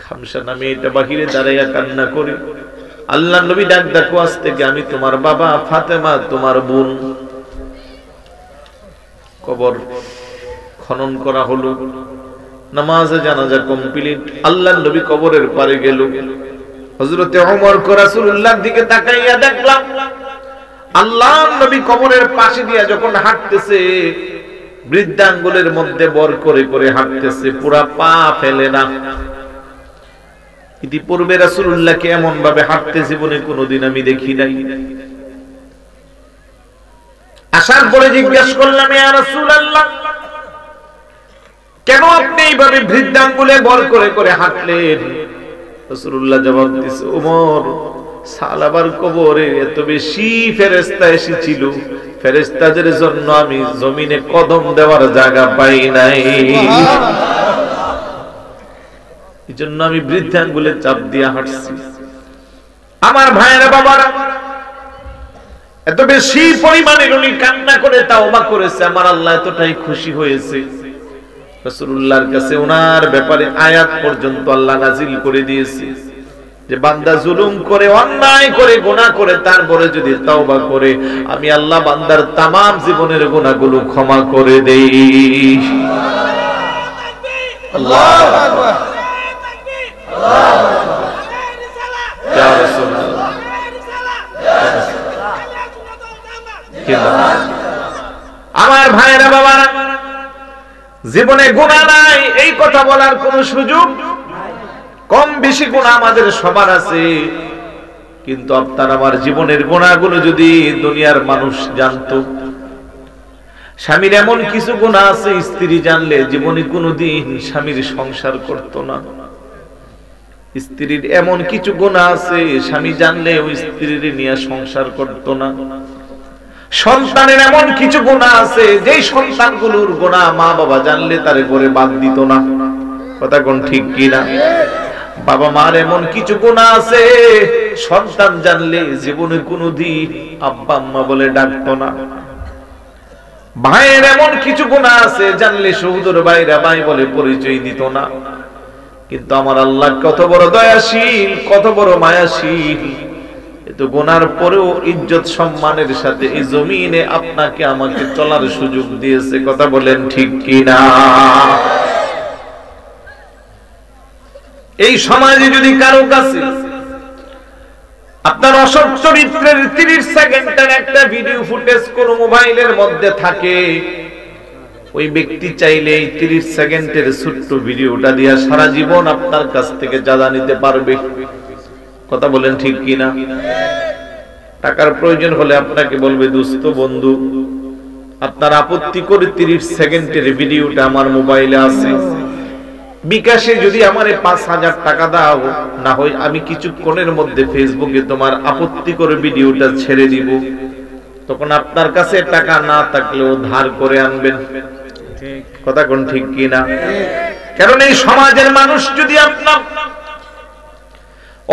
খামসা নামে এটা বাহিরে দাঁড়াইয়া কান্না করে আল্লাহর নবী ডাক দেখো, আজ থেকে আমি তোমার বাবা, ফাতেমা তোমার বোন। কবর খনন করা হলো, নামাজে জানাজা কমপ্লিট। আল্লাহর নবী কবরের পারে গেল। হযরতে ওমর কো রাসূলুল্লাহর দিকে তাকাইয়া দেখলাম আল্লাহর নবী কবরের পাশে দিয়া যখন হাঁটতেছে, বৃদ্ধাঙ্গুলের মধ্যে বর করে করে হাঁটতেছে, পুরা পা ফেলে না। ইতিপূর্বে রাসূলুল্লাহকে এমন ভাবে হাঁটতে জীবনে কোনোদিন আমি দেখি নাই। আসার পরে জিজ্ঞাসা করলাম, ইয়া রাসূলুল্লাহ, কেন আপনি এইভাবে বৃদ্ধাঙ্গুলে বল করে করে হাঁটলেন? রাসূলুল্লাহ জবাব দিয়েছে, ওমর, সালাবার কবরে এত বেশি ফেরেশতা এসেছিল, ফেরেশতাদের জন্য আমি জমিনে কদম দেওয়ার জায়গা পাই নাই, এজন্য আমি বৃদ্ধাঙ্গুলে চাপ দিয়ে হাঁটছি। আমার ভাইয়েরা বাবারা, এত বেশি পরিমাণে উনি কান্না করে তাওবা করেছে, আমার আল্লাহ এতটাই খুশি হয়েছে। রাসূলুল্লাহর কাছে ওনার ব্যাপারে আয়াত পর্যন্ত আল্লাহ নাজিল করে দিয়েছে যে বান্দা জুলুম করে, অন্যায় করে, গুনাহ করে, তারপরে যদি তাওবা করে, আমি আল্লাহ বান্দার তামাম জীবনের গুনাহগুলো ক্ষমা করে দেই। আল্লাহু আকবার, আল্লাহু আকবার, ইয়া রাসূলুল্লাহ। আমার ভাইরা বাবারা, জীবনে গুনাহ নাই এই কথা বলার কোন সুযোগ, কম বেশি গুনাহ আমাদের সবার আছে, কিন্তু আপনার আমার জীবনের গুনাহগুলো যদি দুনিয়ার মানুষ জানতো, স্বামীর এমন কিছু গুনাহ আছে স্ত্রী জানলে জীবনে কোনোদিন স্বামীর সংসার করত না। স্ত্রীর এমন কিছু গুনাহ আছে স্বামী জানলে ওই স্ত্রীর নিয়ে সংসার করত না। সন্তানের এমন কিছু গুনাহ আছে যেই সন্তানগুলোর গুনাহ মা বাবা জানলে তারে করে বাদ দিত না। কথা কোন ঠিক কি না? বাবা মার এমন কিছু গুনাহ আছে সন্তান জানলে জীবনে কোনোদিন আব্বা আম্মা বলে ডাকতো না। ভাইয়ের এমন কিছু গুনাহ আছে জানলে সহোদর ভাইরা ভাই বলে পরিচয় দিত না। কিন্তু আমার আল্লাহ কত বড় দয়াশীল, কত বড় মায়াশীল, এত গুনার পরেও ইজ্জত সম্মানের সাথে এই জমিনে আপনাকে আমাকে চলার সুযোগ দিয়েছে। কথা বলেন ঠিক কি না? এই সমাজে যদি কারো কাছে আপনার অসৎ চরিত্রের 30 সেকেন্ডের একটা ভিডিও ফুটেজ কোন মোবাইলের মধ্যে থাকে, ওই ব্যক্তি চাইলে এই 30 সেকেন্ডের ছোট্ট ভিডিওটা দিয়ে সারা জীবন আপনার কাছ থেকে জাযা নিতে পারবে। কথা বলেন ঠিক কি না? টাকার প্রয়োজন হলে আপনাকে বলবে, দোস্ত বন্ধু, আপনার আপত্তি করে 30 সেকেন্ডের ভিডিওটা আমার মোবাইলে আছে, বিকাশে যদি আমারে 5000 টাকা দাও, না হয় আমি কিছুক্ষণের মধ্যে ফেসবুকে তোমার আপত্তি করে ভিডিওটা ছেড়ে দিব। তখন আপনার কাছে টাকা না থাকলেও ধার করে আনবেন। কথা কোন ঠিক কি না? কারণ এই সমাজের মানুষ যদি আপনার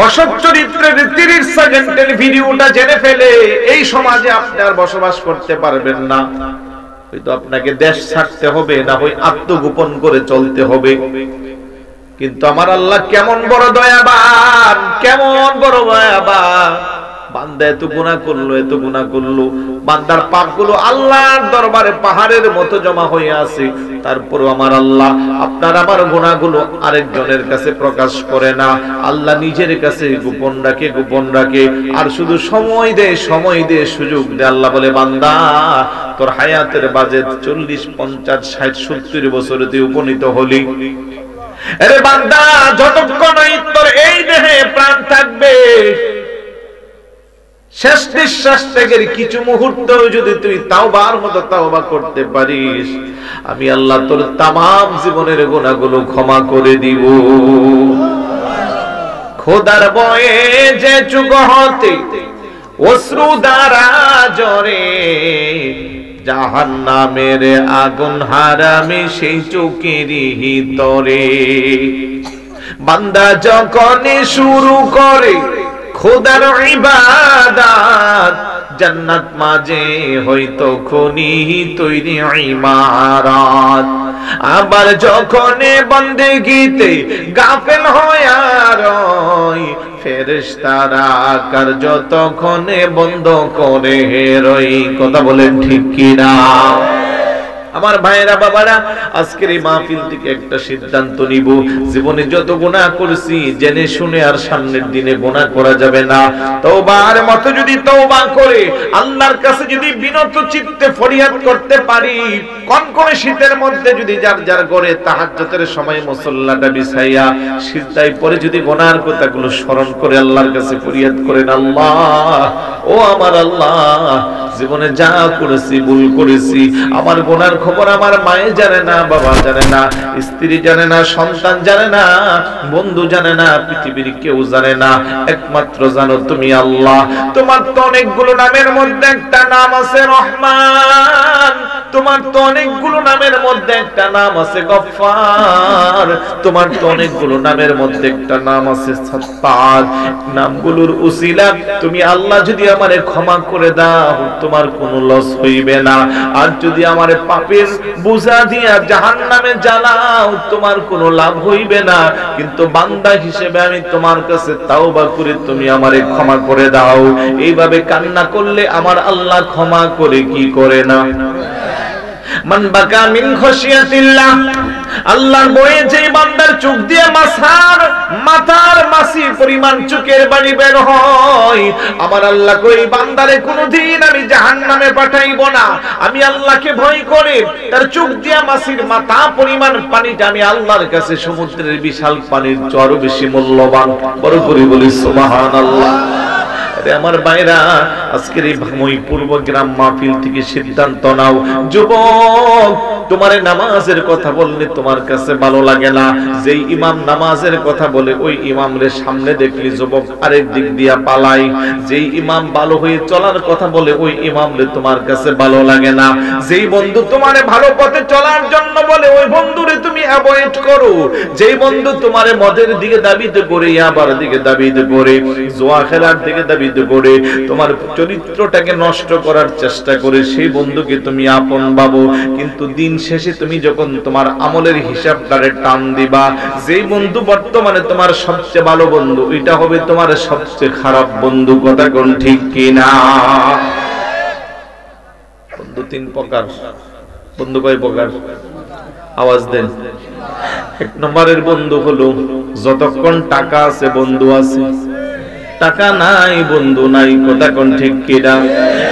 অসৎ চরিত্রের 30 সেকেন্ডের ভিডিওটা জেনে ফেলে, এই সমাজে আপনি আর বসবাস করতে পারবেন না। হয়তো আপনাকে দেশ ছাড়তে হবে, না হয় আত্মগোপন করে চলতে হবে। কিন্তু আমার আল্লাহ কেমন বড় দয়াবান, কেমন বড় দয়াবান! বান্দা এত গুনাহ করলো, এত গুনাহ করলো, বান্দার পাপগুলো আল্লাহর দরবারে পাহাড়ের মতো জমা হয়ে আছে। তারপরও আমার আল্লাহ আপনার আমার গুনাহগুলো আরেকজনের কাছে প্রকাশ করে না, আল্লাহ নিজের কাছে গোপন রাখে, গোপন রাখে। আর শুধু সময় দে, সময় দে, সুযোগ দে। আল্লাহ বলে, বান্দা তোর হায়াতের বাজেট 40, 50, 60, 70 বছরে তুই উপনীত হলি। আরে বান্দা, যতক্ষণ তোর এই দেহে প্রাণ থাকবে, শেষ নিঃশ্বাস থেকে কিছু মুহূর্ত যদি তুই তাওবার মতো তাওবা করতে পারিস, আমি আল্লাহ তোর তামাম জীবনের গুনাহগুলো ক্ষমা করে দিব। খোদার বয়ে যে যুগ হতে অশ্রু দ্বারা ঝরে, জাহান্নামের আগুন হারামে সেই চোখেরই ভিতরে। বান্দা যখন শুরু করে খোদার ইবাদত, জান্নাত মাঝে হয়তো খনি তৈরি ইমারত। আবার যখন বন্দেগীতে গাফেল হয় আর ফেরেশতারা কার্য তখন বন্ধ করে রই। কথা বলেন ঠিক কি না? আমার ভাইরা বাবারা, আজকের এই মাহফিল থেকে একটা সিদ্ধান্ত নিব, জীবনে যত গুনাহ করেছি জেনে শুনে আর সামনের দিনে গুনাহ করা যাবে না। তওবার মতো যদি তওবা করে আল্লাহর কাছে যদি বিনত চিত্তে ফরিয়াদ করতে পারি, কনকনে শীতের মধ্যে যদি যার যার ঘরে তাহাজ্জুদের সময় মুসল্লাটা বিছাইয়া সিজদায় পড়ে যদি গুনাহের কথাগুলো স্মরণ করে আল্লাহর কাছে ফরিয়াদ করেন, আল্লাহ ও আমার আল্লাহ, জীবনে যা করেছি ভুল করেছি, আমার গুনার খবর আমার মায়ে জানে না, বাবা জানে না, স্ত্রী জানে না, সন্তান জানে না, বন্ধু জানে না, পৃথিবীর কেউ জানে না, একমাত্র জানো তুমি আল্লাহ। তোমার তো অনেকগুলো নামের মধ্যে একটা নাম আছে রহমান, তোমার তো অনেকগুলো নামের মধ্যে একটা নাম আছে গফফার, তোমার তো অনেকগুলো নামের মধ্যে একটা নাম আছে সত্তার। নামগুলোর উসিলা তুমি আল্লাহ যদি আমারে ক্ষমা করে দাও, তোমার কোনো লস হইবে না। আর যদি আমারে পাপের বোঝা দিয়া জাহান্নামে জ্বালাও, তোমার কোনো লাভ হইবে না। কিন্তু বান্দা হিসেবে আমি তোমার কাছে তাওবা করে তুমি আমারে ক্ষমা করে দাও। এইভাবে কান্না করলে আমার আল্লাহ ক্ষমা করে কি করে না? মান বাকা মিন খাশিয়াতিল্লাহ, আল্লাহর ভয়ে যে বান্দার চোখ দিয়ে মাথার মাসি পরিমাণ চোখের পানি বের হয়, আমার আল্লাহ কই বান্দারে কোনদিন আমি জাহান্নামে পাঠাইব না। আমি আল্লাহকে ভয় করে তার চোখ দিয়ে মাসির মাথা পরিমাণ পানিটা আমি আল্লাহর কাছে সমুদ্রের বিশাল পানির চেয়ে বেশি মূল্যবান। বড় করে বলি সুবহানাল্লাহ। আমার ভাইরা, আজকের এই পূর্ব গ্রাম মাহফিল থেকে সিদ্ধান্ত নাও, যুবক তোমারে নামাজের কথা বললে তোমার কাছে ভালো লাগে না। যেই ইমাম নামাজের কথা বলে ওই ইমামরে সামনে দেখলি যুবক আরেক দিক দিয়া পালাই। যেই ইমাম ভালো হয়ে চলার কথা বলে ওই ইমামরে তোমার কাছে ভালো লাগে না। যেই বন্ধু তোমারে ভালো পথে চলার জন্য বলে ওই বন্ধুরে তুমি অ্যাভয়েড করো। যেই বন্ধু তোমারে মদের দিকে দাবিত করে, ইয়াবার দিকে দাবিত করে, জুয়া খেলার দিকে দাবিত করে, তোমার চরিত্রটাকে নষ্ট করার চেষ্টা করে, সেই বন্ধুকে তুমি আপন ভাবো। কিন্তু দিন শেষে তুমি যখন তোমার আমলের হিসাবটারে টান দিবা, যেই বন্ধু বর্তমানে তোমার সবচেয়ে ভালো বন্ধু, এটা হবে তোমার সবচেয়ে খারাপ বন্ধু। কথা কোন ঠিক কিনা? বন্ধু তিন প্রকার। বন্ধু কয় প্রকার? আওয়াজ দেন। এক নম্বরের বন্ধু হলো যতক্ষণ টাকা আছে বন্ধু আছে, টাকা নাই বন্ধু নাই। কথা কোন ঠিক কিনা?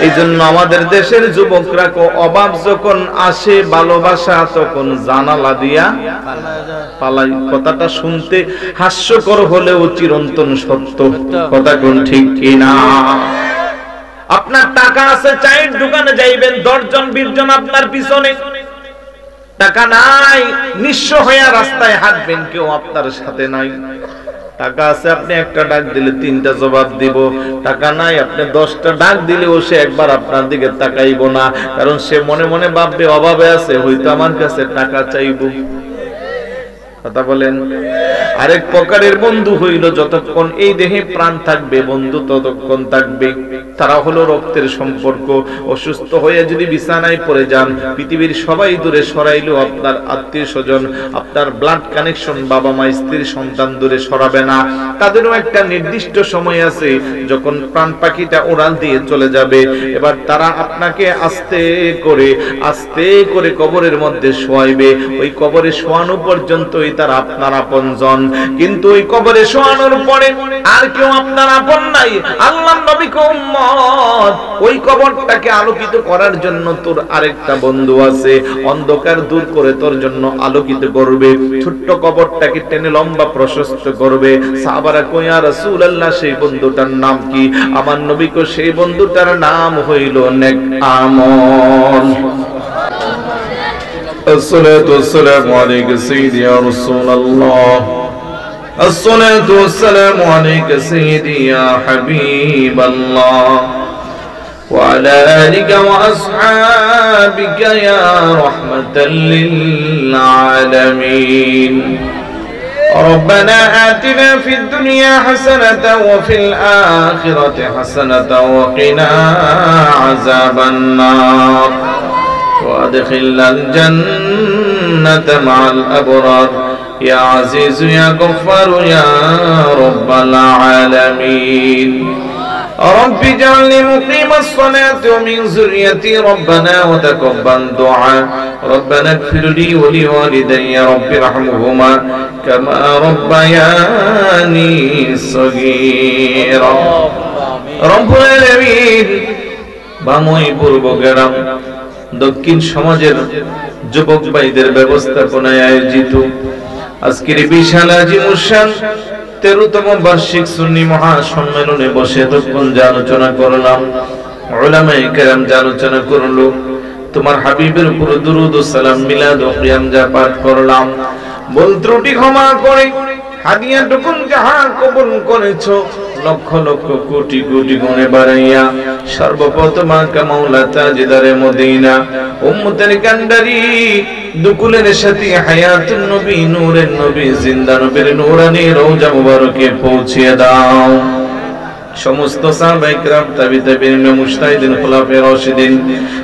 এই জন্য আমাদের দেশের যুবকরা অভাব যখন আসে, ভালোবাসা তখন জানালা দিয়া পালাই। কথাটা শুনতে হাস্যকর হলেও চিরন্তন সত্য। কথা কোন ঠিক কিনা? আপনার টাকা আছে, চায়ের দোকানে যাইবেন, 10 জন 20 জন আপনার পিছনে। টাকা নাই, নিঃস্ব হয়ে রাস্তায় হাঁটবেন, কেউ আপনার সাথে নাই। টাকা আছে, আপনি একটা ডাক দিলে 3টা জবাব দিব। টাকা নাই, আপনি 10টা ডাক দিলেও সে একবার আপনার দিকে তাকাইব না, কারণ সে মনে মনে ভাববে অভাবে আছে, হয়তো আমার কাছে টাকা চাইবো। কথা বলেন। আরেক প্রকারের বন্ধু হইল যতক্ষণ এই দেহে প্রাণ থাকবে বন্ধু ততক্ষণ থাকবে। তারা হলো রক্তের সম্পর্ক। অসুস্থ হয়ে যদি বিছানায় পড়ে যান, পৃথিবীর সবাই দূরে সরাইলো, আপনার আত্মীয় স্বজন, আপনার ব্লাড কানেকশন, বাবা মা স্ত্রী সন্তান দূরে সরাবে না। তাদেরও একটা নির্দিষ্ট সময় আছে যখন প্রাণ পাখিটা উড়াল দিয়ে চলে যাবে। এবার তারা আপনাকে আস্তে করে কবরের মধ্যে শোয়াইবে। ওই কবরে শোয়ানো পর্যন্তই তারা আপনার আপনজন। কিন্তু ওই কবরে শোয়ানোর পরে আর কেউ আপনার আপন নাই। আল্লাহর নবী কো উম্মত, ওই কবরটাকে আলোকিত করার জন্য তোর আরেকটা বন্ধু আছে, অন্ধকার দূর করে তোর জন্য আলোকিত করবে। ছোট্ট কবরটাকে টেনে লম্বা প্রশস্ত করবে। সাহাবারা কই ইয়া রাসূলুল্লাহ, সেই বন্ধুটার নাম কি? আমার নবী কো সেই বন্ধুটার নাম হইল নেক আমল। الصلاة والسلام عليك سيدي يا رسول الله، الصلاة والسلام عليك سيدي يا حبيب الله، وعلى آلك وأصحابك يا رحمة للعالمين. ربنا آتنا في الدنيا حسنة وفي الآخرة حسنة وقنا عذاب النار، وادخلنا الجنة مع الأبرار يا عزيز يا غفار يا رب العالمين. رب اجعلني مقيم الصلاة ومن ذريتي ربنا وتقبل دعاء. ربنا اغفر لي ولوالدي رب ارحمهما كما ربياني صغيرا. رب العالمين বামই পূর্ব গ্রাম দক্ষিণ সমাজের যুবক ভাইদের ব্যবস্থাপনায় আয়োজিত আজকের বিশাল আজিমুশান 13তম বার্ষিক সুন্নি মহাসম্মেলনে বসে এতক্ষণ যে আলোচনা করলাম, উলামায়ে কেরাম আলোচনা করলো, তোমার হাবিবের উপর দুরূদ ও সালাম মিলাদ ও কিয়াম যা পাঠ করলাম, ভুল ত্রুটি ক্ষমা করে হাদিয়া টুকুন যাহা কবুল করেছো লক্ষ লক্ষ কোটি কোটি গুণে বাড়াইয়া সর্বপ্রথম আকা মাওলা তাজদারে মদিনা উম্মতের কান্ডারি দুকুলের সাথী হায়াতুন নবী নূরের নবী জিন্দা নবীর নূরানী রওজা মুবারকে পৌঁছিয়ে দাও। সমস্ত সাহাবায়ে কেরাম তাবিঈন মুজতাহিদিন খুলাফায়ে রাশিদিন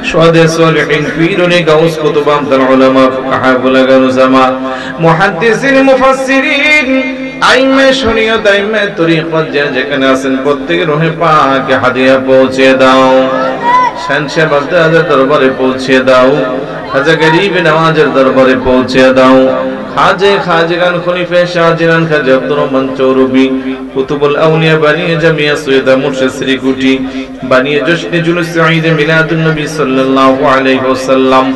শুহাদায়ে সালিহিন পীরুনে গাউস কুতুব আমদাল উলামা ফুকাহা বুলাগান উলামা মুহাদ্দিসিন মুফাসসিরিন আইমে শরীয়ত আইমে তরিকত যেখানে আছেন প্রত্যেকের রূহে পাকে হাদিয়া পৌঁছে দাও। শানশা বাগদাদের দরবারে পৌঁছে দাও, খাজা গরিব নওয়াজের দরবারে পৌঁছে দাও। খাজেগান খলিফা শাহজাহান খাজা আব্দুর রহমান চৌরুবি কুতুবুল আউলিয়া বানিয়ে জামিয়া সৈয়দা মুর্শিদ শ্রীকুটি বানিয়ে জশ্নে জুলুস ঈদ মিলাদুন নবী সাল্লাল্লাহু আলাইহি ওয়াসাল্লাম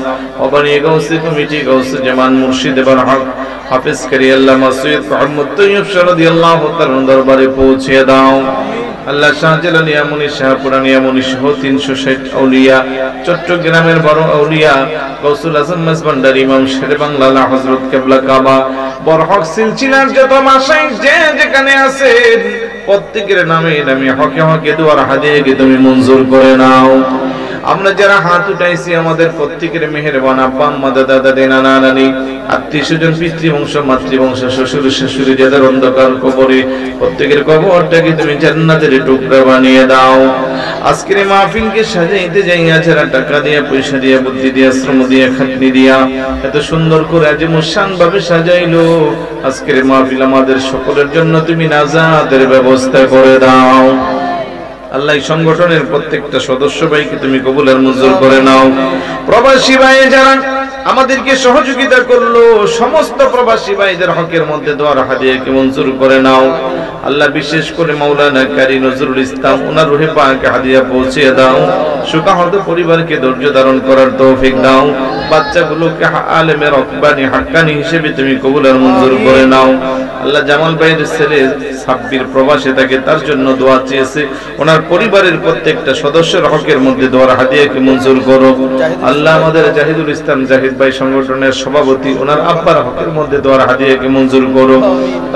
ও বানিয়ে গাউসে কমিটি গাউসে জামান মুর্শিদ বারহক হাফেজ করি আল্লামা সৈয়দ মুহাম্মদ তৈয়ব রাদিয়াল্লাহু তাআলা দরবারে পৌঁছে দাও। আল্লাহ শাহজালাল ইয়ামুনি শাহপুরানি ইয়ামুনি সহ 360 আউলিয়া, চট্টগ্রামের বড় আউলিয়া গৌসুল আজম মাসবান্ডার ইমাম শেরে বাংলা আলা হযরত কিবলা কাবা বরহক সিলসিলার যত মাশাইখ যে যেখানে আছেন প্রত্যেকের নামে নামে হকে হকে দুয়ার হাদিয়াকে তুমি মঞ্জুর করে নাও। আমরা যারা হাত উঠাইছি আমাদের প্রত্যেকের মেহেরবান আব্বা আম্মা দাদা দাদি নানা নানি আত্মীয় স্বজন পিতৃবংশ মাতৃবংশ শ্বশুর শাশুড়ি যাদের অন্ধকার কবরে প্রত্যেকের কবরটাকে তুমি জান্নাতের টুকরা বানিয়ে দাও। আজকের এই মাহফিলকে সাজাইতে যাইয়া যারা টাকা দিয়া পয়সা দিয়া বুদ্ধি দিয়া শ্রম দিয়া খাটনি দিয়া এত সুন্দর করে আজ মুশান ভাবে সাজাইলো, আজকের মাহফিল আমাদের সকলের জন্য তুমি নাজাতের ব্যবস্থা করে দাও। আল্লাহ সংগঠনের প্রত্যেকটা সদস্য ভাইকে তুমি কবুল আর মঞ্জুর করে নাও। প্রবাসী ভাই যারা আমাদেরকে সহযোগিতা করলো সমস্ত প্রবাসী ভাইদের হকের মধ্যে দোয়ার হাদিয়াকে মঞ্জুর করে নাও। আল্লাহ বিশেষ করে মাওলানা কারি নজরুল ইসলাম ওনার রূহে পাকে হাদিয়া পৌঁছে দাও। সুকাহত পরিবারকে ধৈর্য ধারণ করার তৌফিক দাও। বাচ্চাগুলোকে আলেমে রব্বানি হাক্কানি হিসেবে তুমি কবুল আর মঞ্জুর করে নাও। আল্লাহ জামাল ভাইয়ের ছেলে সাব্বির প্রবাসে থাকে, তার জন্য দোয়া চেয়েছে, ওনার পরিবারের প্রত্যেকটা সদস্যের হকের মধ্যে দোয়ার হাদিয়াকে মঞ্জুর করো। আল্লাহ আমাদের জাহিদুল ইসলাম জাহিদ ভাই সংগঠনের সভাপতি, ওনার আব্বার হকের মধ্যে দোয়ার হাদিয়াকে মঞ্জুর করো।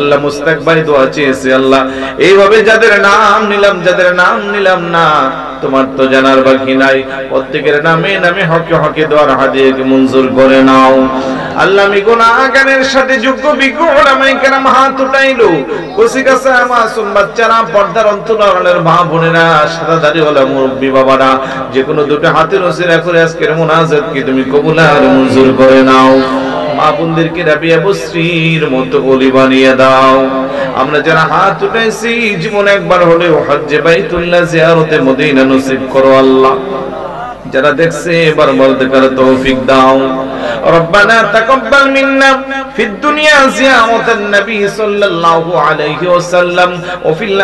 আল্লাহ মুস্তাক ভাই দোয়া চেয়েছে, আল্লাহ এইভাবে যাদের নাম নিলাম না তোমার তো জানার বাকি নাই, প্রত্যেকের নামে নামে হকে হকে দোয়ার হাদিয়াকে মঞ্জুর করে নাও। আল্লাহ আমি গুনাহগারের সাথে যোগ্য বিজ্ঞ উলামায়ে কেরাম হাত উঠাইলো, কচিকাঁচা মাসুম বাচ্চারা, পর্দার অন্তরালের মা বোনেরা, সাদা দাড়িওয়ালা মুরব্বী বাবারা, যে কোনো দুটো হাতের ওসিলা করে আজকের মুনাজাতকে তুমি কবুল আর মঞ্জুর করে নাও। মা বোনদেরকে রাবিয়া বসরির মতো ওলি বানিয়ে দাও। আমরা যারা হাত উঠাইছি জীবনে একবার হলেও হজ্জে বাইতুল্লাহ জিয়ারতে মদিনা নসিব করো আল্লাহ। যারা দেখছে বারবার দেখার তৌফিক দাও। রব্বানা তাকাব্বাল মিন্না ফিদ দুনিয়া জিয়ারাতান নবী সাল্লাল্লাহু আলাইহি ওয়াসাল্লাম ওয়া ফিল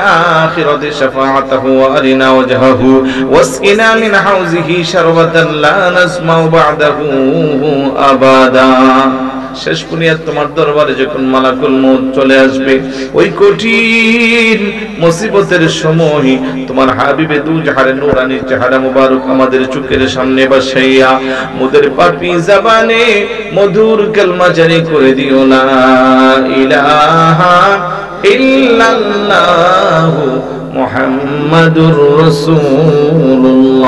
আখিরাতি শাফাআতাহু ওয়া আরিনা ওয়াজহাহু ওয়াসকিনা মিন হাউজিহি শারবাতান লা নাসমাউ বা'দাহু আবাদা। শেষ কুনিয়াত তোমার দরবারে যখন মালাকুল মউত চলে আসবে, ওই কঠিন মুসিবতের সময় তোমার হাবিবে দুজাহারের নূরানি চেহারা মুবারক আমাদের চোখের সামনে বসাইয়া মুদের পাপি জবানে মধুর কালমা জারি করে দিও, লা ইলাহা ইল্লাল্লাহু মুহাম্মাদুর রাসূলুল্লাহ।